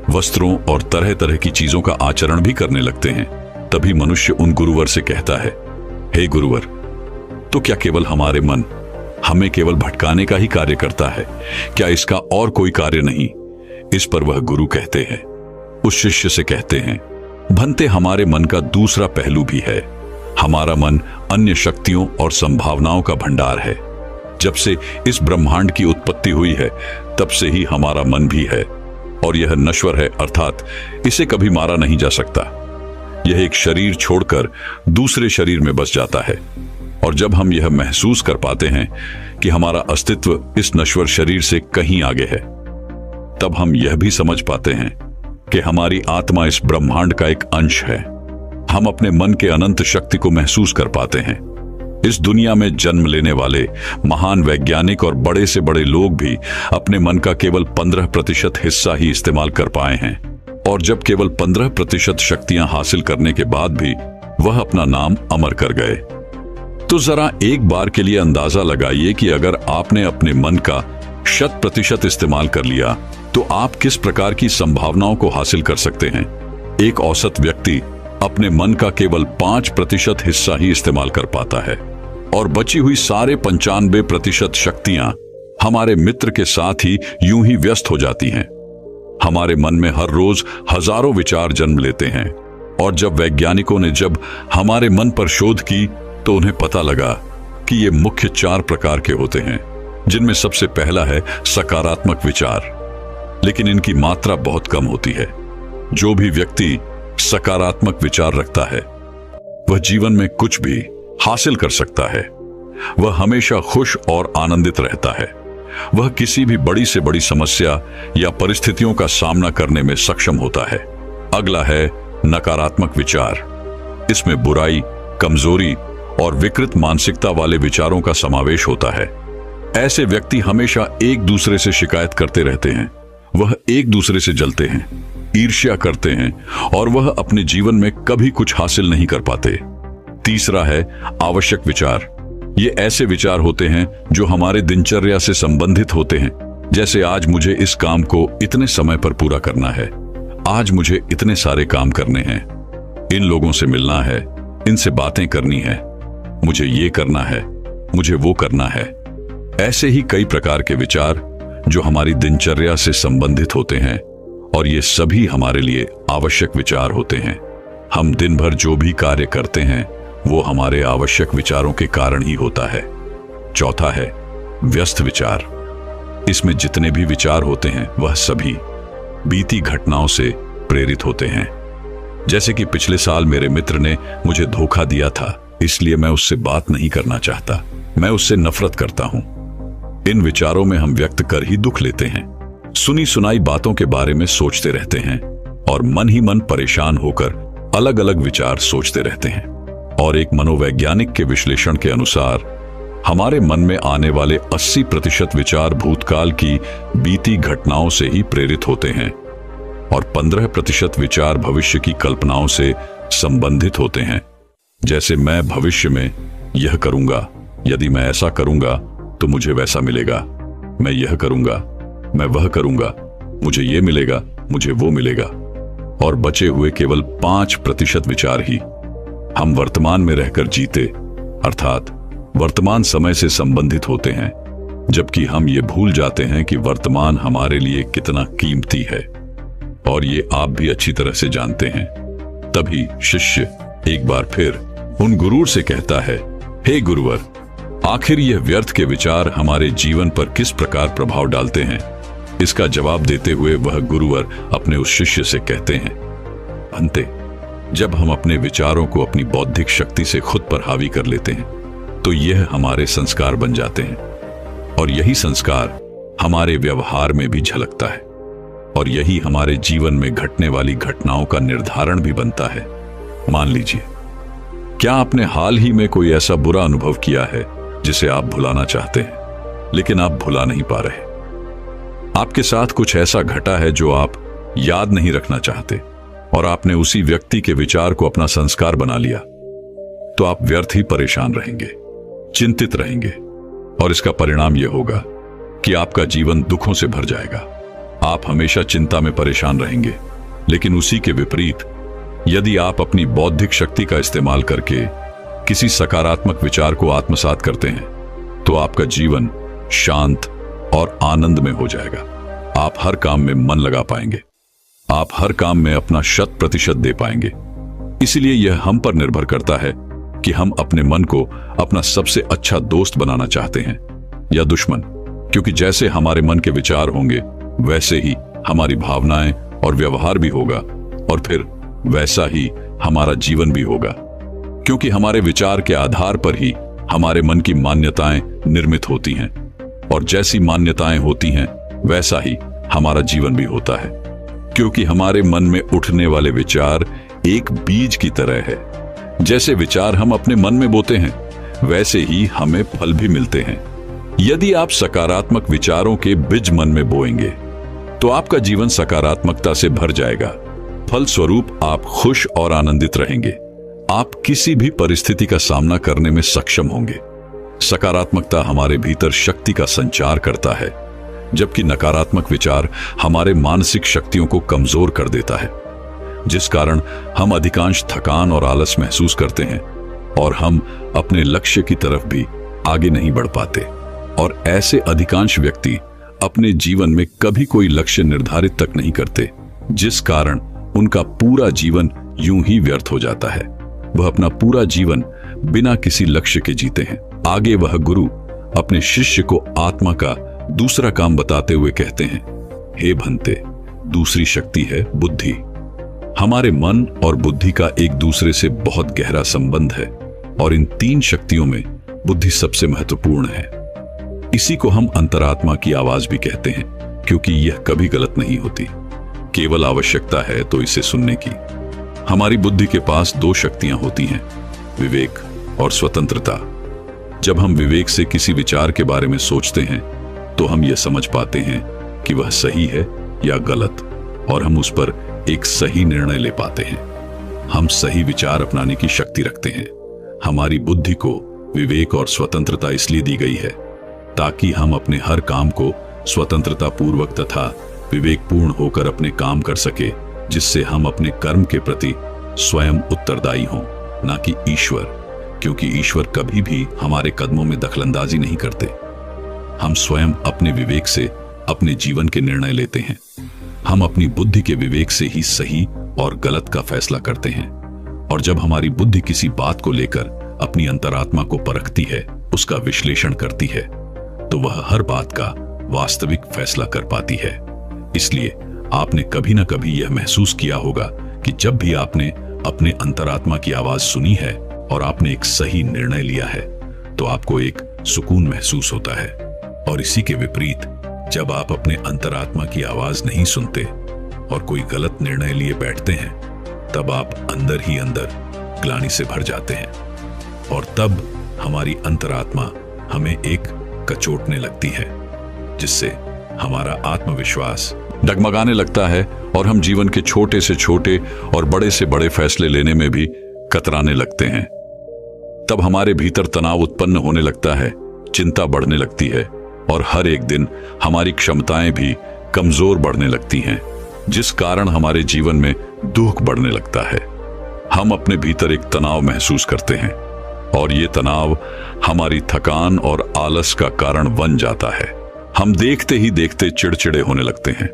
वस्त्रों और तरह तरह की चीजों का आचरण भी करने लगते हैं। तभी मनुष्य उन गुरुवर से कहता है, हे गुरुवर, तो क्या केवल हमारे मन हमें केवल भटकाने का ही कार्य करता है? क्या इसका और कोई कार्य नहीं? इस पर वह गुरु कहते हैं, उस शिष्य से कहते हैं, भंते हमारे मन का दूसरा पहलू भी है। हमारा मन अन्य शक्तियों और संभावनाओं का भंडार है। जब से इस ब्रह्मांड की उत्पत्ति हुई है तब से ही हमारा मन भी है, और यह नश्वर है, अर्थात इसे कभी मारा नहीं जा सकता। यह एक शरीर छोड़कर दूसरे शरीर में बस जाता है, और जब हम यह महसूस कर पाते हैं कि हमारा अस्तित्व इस नश्वर शरीर से कहीं आगे है, तब हम यह भी समझ पाते हैं कि हमारी आत्मा इस ब्रह्मांड का एक अंश है। हम अपने मन के अनंत शक्ति को महसूस कर पाते हैं। इस दुनिया में जन्म लेने वाले महान वैज्ञानिक और बड़े से बड़े लोग भी अपने मन का केवल 15% हिस्सा ही इस्तेमाल कर पाए हैं, और जब केवल 15% शक्तियां हासिल करने के बाद भी वह अपना नाम अमर कर गए। तो जरा एक बार के लिए अंदाजा लगाइए कि अगर आपने अपने मन का 100% इस्तेमाल कर लिया तो आप किस प्रकार की संभावनाओं को हासिल कर सकते हैं। एक औसत व्यक्ति अपने मन का केवल 5% हिस्सा ही इस्तेमाल कर पाता है, और बची हुई सारे 95% शक्तियां हमारे मित्र के साथ ही यूं ही व्यस्त हो जाती हैं। हमारे मन में हर रोज हजारों विचार जन्म लेते हैं, और जब वैज्ञानिकों ने हमारे मन पर शोध की तो उन्हें पता लगा कि ये मुख्य 4 प्रकार के होते हैं, जिनमें सबसे पहला है सकारात्मक विचार। लेकिन इनकी मात्रा बहुत कम होती है। जो भी व्यक्ति सकारात्मक विचार रखता है वह जीवन में कुछ भी हासिल कर सकता है। वह हमेशा खुश और आनंदित रहता है। वह किसी भी बड़ी से बड़ी समस्या या परिस्थितियों का सामना करने में सक्षम होता है। अगला है नकारात्मक विचार। इसमें बुराई, कमजोरी और विकृत मानसिकता वाले विचारों का समावेश होता है। ऐसे व्यक्ति हमेशा एक दूसरे से शिकायत करते रहते हैं। वह एक दूसरे से जलते हैं, ईर्ष्या करते हैं, और वह अपने जीवन में कभी कुछ हासिल नहीं कर पाते। तीसरा है आवश्यक विचार। ये ऐसे विचार होते हैं जो हमारे दिनचर्या से संबंधित होते हैं, जैसे आज मुझे इस काम को इतने समय पर पूरा करना है, आज मुझे इतने सारे काम करने हैं, इन लोगों से मिलना है, इनसे बातें करनी है, मुझे ये करना है, मुझे वो करना है। ऐसे ही कई प्रकार के विचार जो हमारी दिनचर्या से संबंधित होते हैं, और ये सभी हमारे लिए आवश्यक विचार होते हैं। हम दिन भर जो भी कार्य करते हैं वो हमारे आवश्यक विचारों के कारण ही होता है। चौथा है व्यस्त विचार। इसमें जितने भी विचार होते हैं वह सभी बीती घटनाओं से प्रेरित होते हैं। जैसे कि पिछले साल मेरे मित्र ने मुझे धोखा दिया था, इसलिए मैं उससे बात नहीं करना चाहता, मैं उससे नफरत करता हूं। इन विचारों में हम व्यक्त कर ही दुख लेते हैं, सुनी सुनाई बातों के बारे में सोचते रहते हैं, और मन ही मन परेशान होकर अलग अलग विचार सोचते रहते हैं। और एक मनोवैज्ञानिक के विश्लेषण के अनुसार हमारे मन में आने वाले 80% विचार भूतकाल की बीती घटनाओं से ही प्रेरित होते हैं, और 15% विचार भविष्य की कल्पनाओं से संबंधित होते हैं। जैसे मैं भविष्य में यह करूंगा, यदि मैं ऐसा करूंगा तो मुझे वैसा मिलेगा, मैं यह करूंगा, मैं वह करूंगा, मुझे ये मिलेगा, मुझे वो मिलेगा। और बचे हुए केवल 5% विचार ही हम वर्तमान में रहकर जीते, अर्थात वर्तमान समय से संबंधित होते हैं, जबकि हम ये भूल जाते हैं कि वर्तमान हमारे लिए कितना कीमती है, और ये आप भी अच्छी तरह से जानते हैं। तभी शिष्य एक बार फिर उन गुरुर से कहता है, हे गुरुवर, आखिर यह व्यर्थ के विचार हमारे जीवन पर किस प्रकार प्रभाव डालते हैं? इसका जवाब देते हुए वह गुरुवर अपने उस शिष्य से कहते हैं, भंते, जब हम अपने विचारों को अपनी बौद्धिक शक्ति से खुद पर हावी कर लेते हैं तो यह हमारे संस्कार बन जाते हैं, और यही संस्कार हमारे व्यवहार में भी झलकता है, और यही हमारे जीवन में घटने वाली घटनाओं का निर्धारण भी बनता है। मान लीजिए, क्या आपने हाल ही में कोई ऐसा बुरा अनुभव किया है जिसे आप भुलाना चाहते हैं लेकिन आप भुला नहीं पा रहे? आपके साथ कुछ ऐसा घटा है जो आप याद नहीं रखना चाहते, और आपने उसी व्यक्ति के विचार को अपना संस्कार बना लिया, तो आप व्यर्थ ही परेशान रहेंगे, चिंतित रहेंगे, और इसका परिणाम यह होगा कि आपका जीवन दुखों से भर जाएगा। आप हमेशा चिंता में परेशान रहेंगे। लेकिन उसी के विपरीत, यदि आप अपनी बौद्धिक शक्ति का इस्तेमाल करके किसी सकारात्मक विचार को आत्मसात करते हैं तो आपका जीवन शांत और आनंद में हो जाएगा। आप हर काम में मन लगा पाएंगे, आप हर काम में अपना 100% दे पाएंगे। इसलिए यह हम पर निर्भर करता है कि हम अपने मन को अपना सबसे अच्छा दोस्त बनाना चाहते हैं या दुश्मन, क्योंकि जैसे हमारे मन के विचार होंगे वैसे ही हमारी भावनाएं और व्यवहार भी होगा, और फिर वैसा ही हमारा जीवन भी होगा, क्योंकि हमारे विचार के आधार पर ही हमारे मन की मान्यताएं निर्मित होती हैं, और जैसी मान्यताएं होती हैं वैसा ही हमारा जीवन भी होता है। क्योंकि हमारे मन में उठने वाले विचार एक बीज की तरह है। जैसे विचार हम अपने मन में बोते हैं वैसे ही हमें फल भी मिलते हैं। यदि आप सकारात्मक विचारों के बीज मन में बोएंगे तो आपका जीवन सकारात्मकता से भर जाएगा। फलस्वरूप आप खुश और आनंदित रहेंगे। आप किसी भी परिस्थिति का सामना करने में सक्षम होंगे। सकारात्मकता हमारे भीतर शक्ति का संचार करता है, जबकि नकारात्मक विचार हमारे मानसिक शक्तियों को कमजोर कर देता है, जिस कारण हम अधिकांश थकान और आलस महसूस करते हैं और हम अपने लक्ष्य की तरफ भी आगे नहीं बढ़ पाते। और ऐसे अधिकांश व्यक्ति अपने जीवन में कभी कोई लक्ष्य निर्धारित तक नहीं करते, जिस कारण उनका पूरा जीवन यूं ही व्यर्थ हो जाता है। वह अपना पूरा जीवन बिना किसी लक्ष्य के जीते हैं। आगे वह गुरु अपने शिष्य को आत्मा का दूसरा काम बताते हुए कहते हैं, हे भंते, दूसरी शक्ति है बुद्धि। हमारे मन और बुद्धि का एक दूसरे से बहुत गहरा संबंध है, और इन 3 शक्तियों में बुद्धि सबसे महत्वपूर्ण है। इसी को हम अंतरात्मा की आवाज भी कहते हैं, क्योंकि यह कभी गलत नहीं होती, केवल आवश्यकता है तो इसे सुनने की। हमारी बुद्धि के पास 2 शक्तियां होती हैं, विवेक और स्वतंत्रता। जब हम विवेक से किसी विचार के बारे में सोचते हैं तो हम यह समझ पाते हैं कि वह सही है या गलत, और हम उस पर एक सही निर्णय ले पाते हैं। हम सही विचार अपनाने की शक्ति रखते हैं। हमारी बुद्धि को विवेक और स्वतंत्रता इसलिए दी गई है ताकि हम अपने हर काम को स्वतंत्रता पूर्वक तथा विवेकपूर्ण होकर अपने काम कर सके, जिससे हम अपने कर्म के प्रति स्वयं उत्तरदायी हों, ना कि ईश्वर, क्योंकि ईश्वर कभी भी हमारे कदमों में दखलंदाजी नहीं करते। हम स्वयं अपने विवेक से अपने जीवन के निर्णय लेते हैं। हम अपनी बुद्धि के विवेक से ही सही और गलत का फैसला करते हैं, और जब हमारी बुद्धि किसी बात को लेकर अपनी अंतरात्मा को परखती है, उसका विश्लेषण करती है, तो वह हर बात का वास्तविक फैसला कर पाती है। इसलिए आपने कभी ना कभी यह महसूस किया होगा कि जब भी आपने अपने अंतरात्मा की आवाज सुनी है और आपने एक सही निर्णय लिया है तो आपको एक सुकून महसूस होता है, और इसी के विपरीत जब आप अपने अंतरात्मा की आवाज नहीं सुनते और कोई गलत निर्णय लिए बैठते हैं, तब आप अंदर ही अंदर ग्लानि से भर जाते हैं, और तब हमारी अंतरात्मा हमें एक कचोटने लगती है, जिससे हमारा आत्मविश्वास डगमगाने लगता है और हम जीवन के छोटे से छोटे और बड़े से बड़े फैसले लेने में भी कतराने लगते हैं। तब हमारे भीतर तनाव उत्पन्न होने लगता है, चिंता बढ़ने लगती है, और हर एक दिन हमारी क्षमताएं भी कमजोर बढ़ने लगती हैं, जिस कारण हमारे जीवन में दुख बढ़ने लगता है। हम अपने भीतर एक तनाव महसूस करते हैं, और ये तनाव हमारी थकान और आलस का कारण बन जाता है। हम देखते ही देखते चिड़चिड़े होने लगते हैं।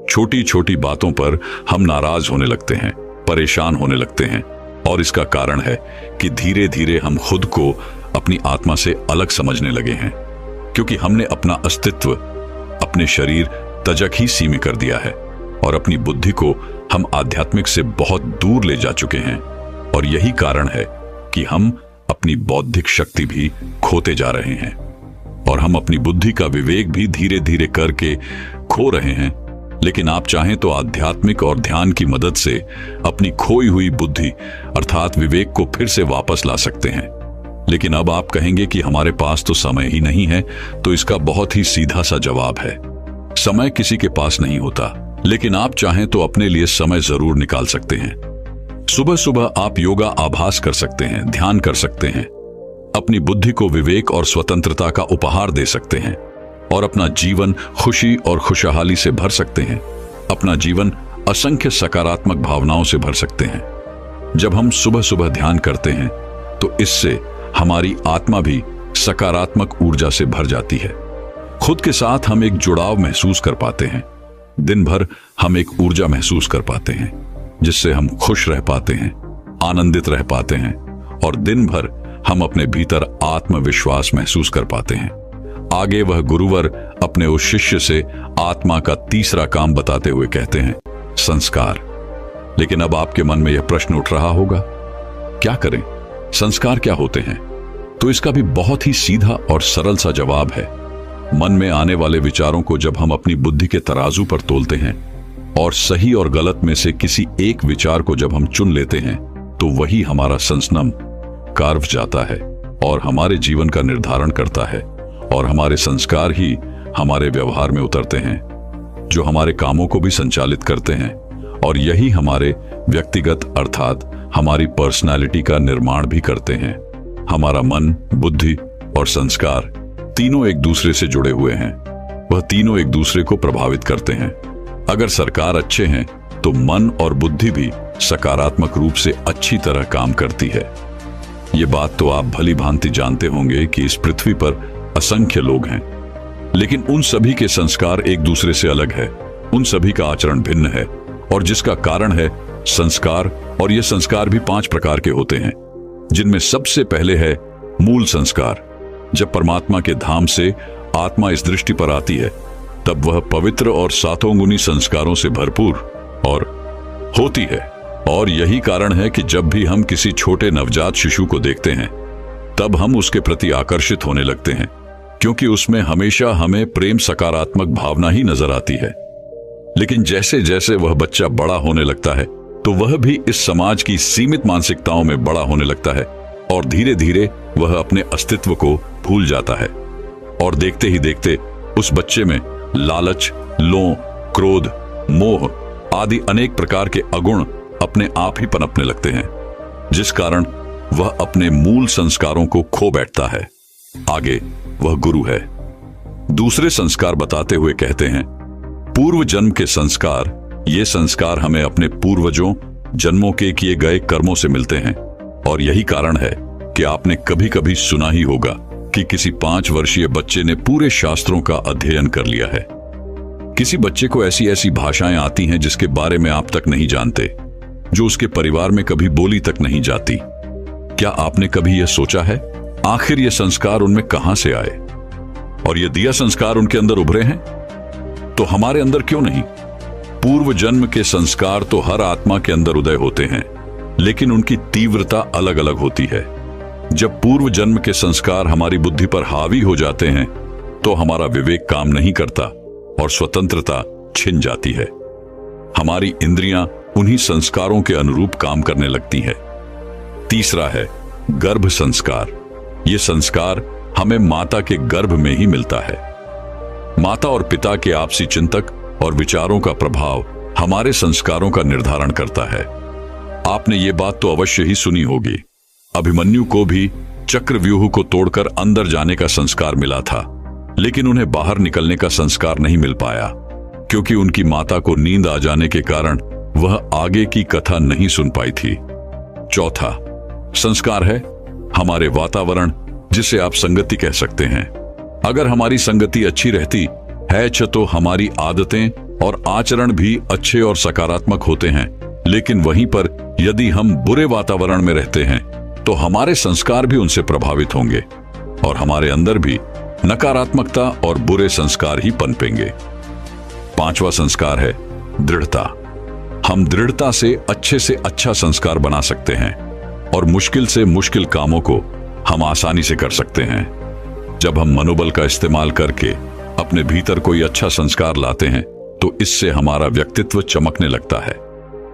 छोटी छोटी बातों पर हम नाराज होने लगते हैं, परेशान होने लगते हैं, और इसका कारण है कि धीरे धीरे हम खुद को अपनी आत्मा से अलग समझने लगे हैं, क्योंकि हमने अपना अस्तित्व अपने शरीर तजक ही सीमित कर दिया है, और अपनी बुद्धि को हम आध्यात्मिक से बहुत दूर ले जा चुके हैं। और यही कारण है कि हम अपनी बौद्धिक शक्ति भी खोते जा रहे हैं, और हम अपनी बुद्धि का विवेक भी धीरे धीरे करके खो रहे हैं। लेकिन आप चाहें तो आध्यात्मिक और ध्यान की मदद से अपनी खोई हुई बुद्धि अर्थात विवेक को फिर से वापस ला सकते हैं। लेकिन अब आप कहेंगे कि हमारे पास तो समय ही नहीं है, तो इसका बहुत ही सीधा सा जवाब है, समय किसी के पास नहीं होता, लेकिन आप चाहें तो अपने लिए समय जरूर निकाल सकते हैं। सुबह सुबह आप योगा आभास कर सकते हैं, ध्यान कर सकते हैं, अपनी बुद्धि को विवेक और स्वतंत्रता का उपहार दे सकते हैं, और अपना जीवन खुशी और खुशहाली से भर सकते हैं। अपना जीवन असंख्य सकारात्मक भावनाओं से भर सकते हैं। जब हम सुबह सुबह ध्यान करते हैं तो इससे हमारी आत्मा भी सकारात्मक ऊर्जा से भर जाती है। खुद के साथ हम एक जुड़ाव महसूस कर पाते हैं। दिन भर हम एक ऊर्जा महसूस कर पाते हैं जिससे हम खुश रह पाते हैं, आनंदित रह पाते हैं और दिन भर हम अपने भीतर आत्मविश्वास महसूस कर पाते हैं। आगे वह गुरुवर अपने उस शिष्य से आत्मा का तीसरा काम बताते हुए कहते हैं, संस्कार। लेकिन अब आपके मन में यह प्रश्न उठ रहा होगा, क्या करें? संस्कार क्या होते हैं? तो इसका भी बहुत ही सीधा और सरल सा जवाब है। मन में आने वाले विचारों को जब हम अपनी बुद्धि के तराजू पर तोलते हैं और सही और गलत में से किसी एक विचार को जब हम चुन लेते हैं, तो वही हमारा संस्नम कार्व जाता है और हमारे जीवन का निर्धारण करता है। और हमारे संस्कार ही हमारे व्यवहार में उतरते हैं, जो हमारे कामों को भी संचालित करते हैं और यही हमारे व्यक्तिगत अर्थात हमारी पर्सनालिटी का निर्माण भी करते हैं। हमारा मन, बुद्धि और संस्कार तीनों एक दूसरे से जुड़े हुए हैं। वह तीनों एक दूसरे को प्रभावित करते हैं। अगर संस्कार अच्छे हैं तो मन और बुद्धि भी सकारात्मक रूप से अच्छी तरह काम करती है। ये बात तो आप भली भांति जानते होंगे कि इस पृथ्वी पर असंख्य लोग हैं, लेकिन उन सभी के संस्कार एक दूसरे से अलग है। उन सभी का आचरण भिन्न है और जिसका कारण है संस्कार। और ये संस्कार भी 5 प्रकार के होते हैं, जिनमें सबसे पहले है मूल संस्कार। जब परमात्मा के धाम से आत्मा इस दृष्टि पर आती है, तब वह पवित्र और सातों गुणी संस्कारों से भरपूर और होती है। और यही कारण है कि जब भी हम किसी छोटे नवजात शिशु को देखते हैं, तब हम उसके प्रति आकर्षित होने लगते हैं, क्योंकि उसमें हमेशा हमें प्रेम, सकारात्मक भावना ही नजर आती है। लेकिन जैसे जैसे वह बच्चा बड़ा होने लगता है, तो वह भी इस समाज की सीमित मानसिकताओं में बड़ा होने लगता है और धीरे धीरे वह अपने अस्तित्व को भूल जाता है। और देखते ही देखते उस बच्चे में लालच, लोभ, क्रोध, मोह आदि अनेक प्रकार के अगुण अपने आप ही पनपने लगते हैं, जिस कारण वह अपने मूल संस्कारों को खो बैठता है। आगे वह गुरु है। दूसरे संस्कार बताते हुए कहते हैं, पूर्व जन्म के संस्कार। ये संस्कार हमें अपने पूर्वजों जन्मों के किए गए कर्मों से मिलते हैं। और यही कारण है कि आपने कभी कभी सुना ही होगा कि किसी 5 वर्षीय बच्चे ने पूरे शास्त्रों का अध्ययन कर लिया है। किसी बच्चे को ऐसी ऐसी भाषाएं आती हैं जिसके बारे में आप तक नहीं जानते, जो उसके परिवार में कभी बोली तक नहीं जाती। क्या आपने कभी यह सोचा है, आखिर ये संस्कार उनमें कहां से आए? और ये दिया संस्कार उनके अंदर उभरे हैं, तो हमारे अंदर क्यों नहीं? पूर्व जन्म के संस्कार तो हर आत्मा के अंदर उदय होते हैं, लेकिन उनकी तीव्रता अलग अलग होती है। जब पूर्व जन्म के संस्कार हमारी बुद्धि पर हावी हो जाते हैं, तो हमारा विवेक काम नहीं करता और स्वतंत्रता छिन जाती है। हमारी इंद्रियां उन्हीं संस्कारों के अनुरूप काम करने लगती है। तीसरा है गर्भ संस्कार। यह संस्कार हमें माता के गर्भ में ही मिलता है। माता और पिता के आपसी चिंतक और विचारों का प्रभाव हमारे संस्कारों का निर्धारण करता है। आपने ये बात तो अवश्य ही सुनी होगी, अभिमन्यु को भी चक्रव्यूह को तोड़कर अंदर जाने का संस्कार मिला था, लेकिन उन्हें बाहर निकलने का संस्कार नहीं मिल पाया, क्योंकि उनकी माता को नींद आ जाने के कारण वह आगे की कथा नहीं सुन पाई थी। चौथा संस्कार है हमारे वातावरण, जिसे आप संगति कह सकते हैं। अगर हमारी संगति अच्छी रहती है तो हमारी आदतें और आचरण भी अच्छे और सकारात्मक होते हैं। लेकिन वहीं पर यदि हम बुरे वातावरण में रहते हैं, तो हमारे संस्कार भी उनसे प्रभावित होंगे और हमारे अंदर भी नकारात्मकता और बुरे संस्कार ही पनपेंगे। 5वां संस्कार है दृढ़ता। हम दृढ़ता से अच्छा संस्कार बना सकते हैं और मुश्किल से मुश्किल कामों को हम आसानी से कर सकते हैं। जब हम मनोबल का इस्तेमाल करके अपने भीतर कोई अच्छा संस्कार लाते हैं, तो इससे हमारा व्यक्तित्व चमकने लगता है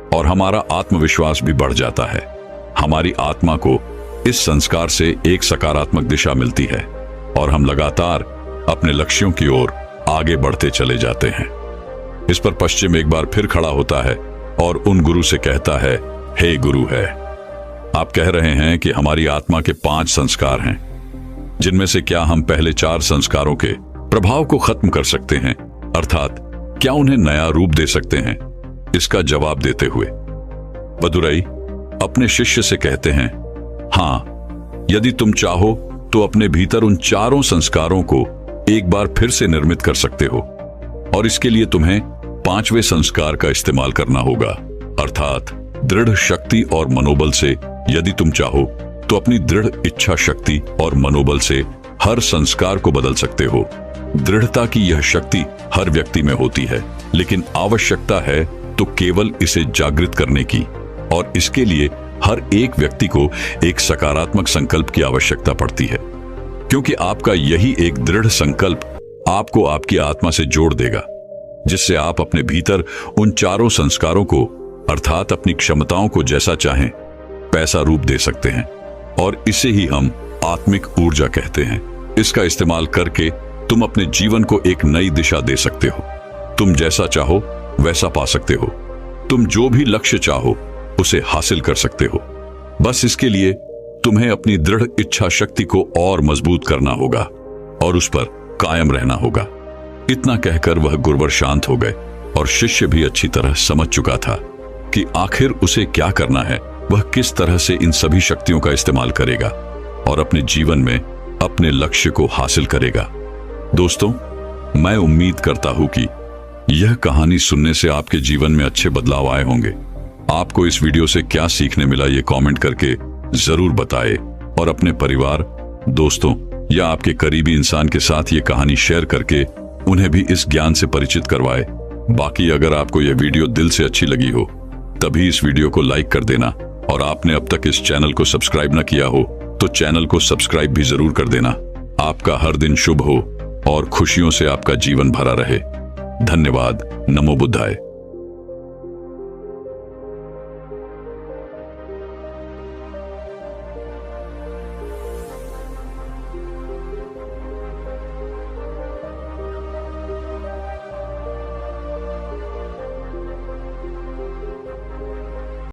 और हमारा आत्मविश्वास भी बढ़ जाता है। हमारी आत्मा को इस संस्कार से एक सकारात्मक दिशा मिलती है और हम लगातार अपने लक्ष्यों की ओर आगे बढ़ते चले जाते हैं। इस पर पश्चिम एक बार फिर खड़ा होता है और उन गुरु से कहता है, हे गुरु है, आप कह रहे हैं कि हमारी आत्मा के 5 संस्कार हैं, जिनमें से क्या हम पहले 4 संस्कारों के प्रभाव को खत्म कर सकते हैं, अर्थात क्या उन्हें नया रूप दे सकते हैं? इसका जवाब देते हुए मदुरई अपने शिष्य से कहते हैं, हाँ, यदि तुम चाहो तो अपने भीतर उन चारों संस्कारों को एक बार फिर से निर्मित कर सकते हो। और इसके लिए तुम्हें 5वें संस्कार का इस्तेमाल करना होगा, अर्थात दृढ़ शक्ति और मनोबल से। यदि तुम चाहो तो अपनी दृढ़ इच्छा शक्ति और मनोबल से हर संस्कार को बदल सकते हो। दृढ़ता की यह शक्ति हर व्यक्ति में होती है, लेकिन आवश्यकता है तो केवल इसे जागृत करने की। और इसके लिए हर एक व्यक्ति को एक सकारात्मक संकल्प की आवश्यकता पड़ती है, क्योंकि आपका यही एक दृढ़ संकल्प आपको आपकी आत्मा से जोड़ देगा, जिससे आप अपने भीतर उन चारों संस्कारों को, अर्थात अपनी क्षमताओं को जैसा चाहें पैसा रूप दे सकते हैं। और इसे ही हम आत्मिक ऊर्जा कहते हैं। इसका इस्तेमाल करके तुम अपने जीवन को एक नई दिशा दे सकते हो। तुम जैसा चाहो वैसा पा सकते हो। तुम जो भी लक्ष्य चाहो उसे हासिल कर सकते हो। बस इसके लिए तुम्हें अपनी दृढ़ इच्छा शक्ति को और मजबूत करना होगा और उस पर कायम रहना होगा। इतना कहकर वह गुरुवर शांत हो गए और शिष्य भी अच्छी तरह समझ चुका था कि आखिर उसे क्या करना है, वह किस तरह से इन सभी शक्तियों का इस्तेमाल करेगा और अपने जीवन में अपने लक्ष्य को हासिल करेगा। दोस्तों, मैं उम्मीद करता हूं कि यह कहानी सुनने से आपके जीवन में अच्छे बदलाव आए होंगे। आपको इस वीडियो से क्या सीखने मिला ये कमेंट करके जरूर बताएं और अपने परिवार, दोस्तों या आपके करीबी इंसान के साथ ये कहानी शेयर करके उन्हें भी इस ज्ञान से परिचित करवाएं। बाकी अगर आपको यह वीडियो दिल से अच्छी लगी हो तभी इस वीडियो को लाइक कर देना, और आपने अब तक इस चैनल को सब्सक्राइब न किया हो तो चैनल को सब्सक्राइब भी जरूर कर देना। आपका हर दिन शुभ हो और खुशियों से आपका जीवन भरा रहे। धन्यवाद। नमो बुद्धाय।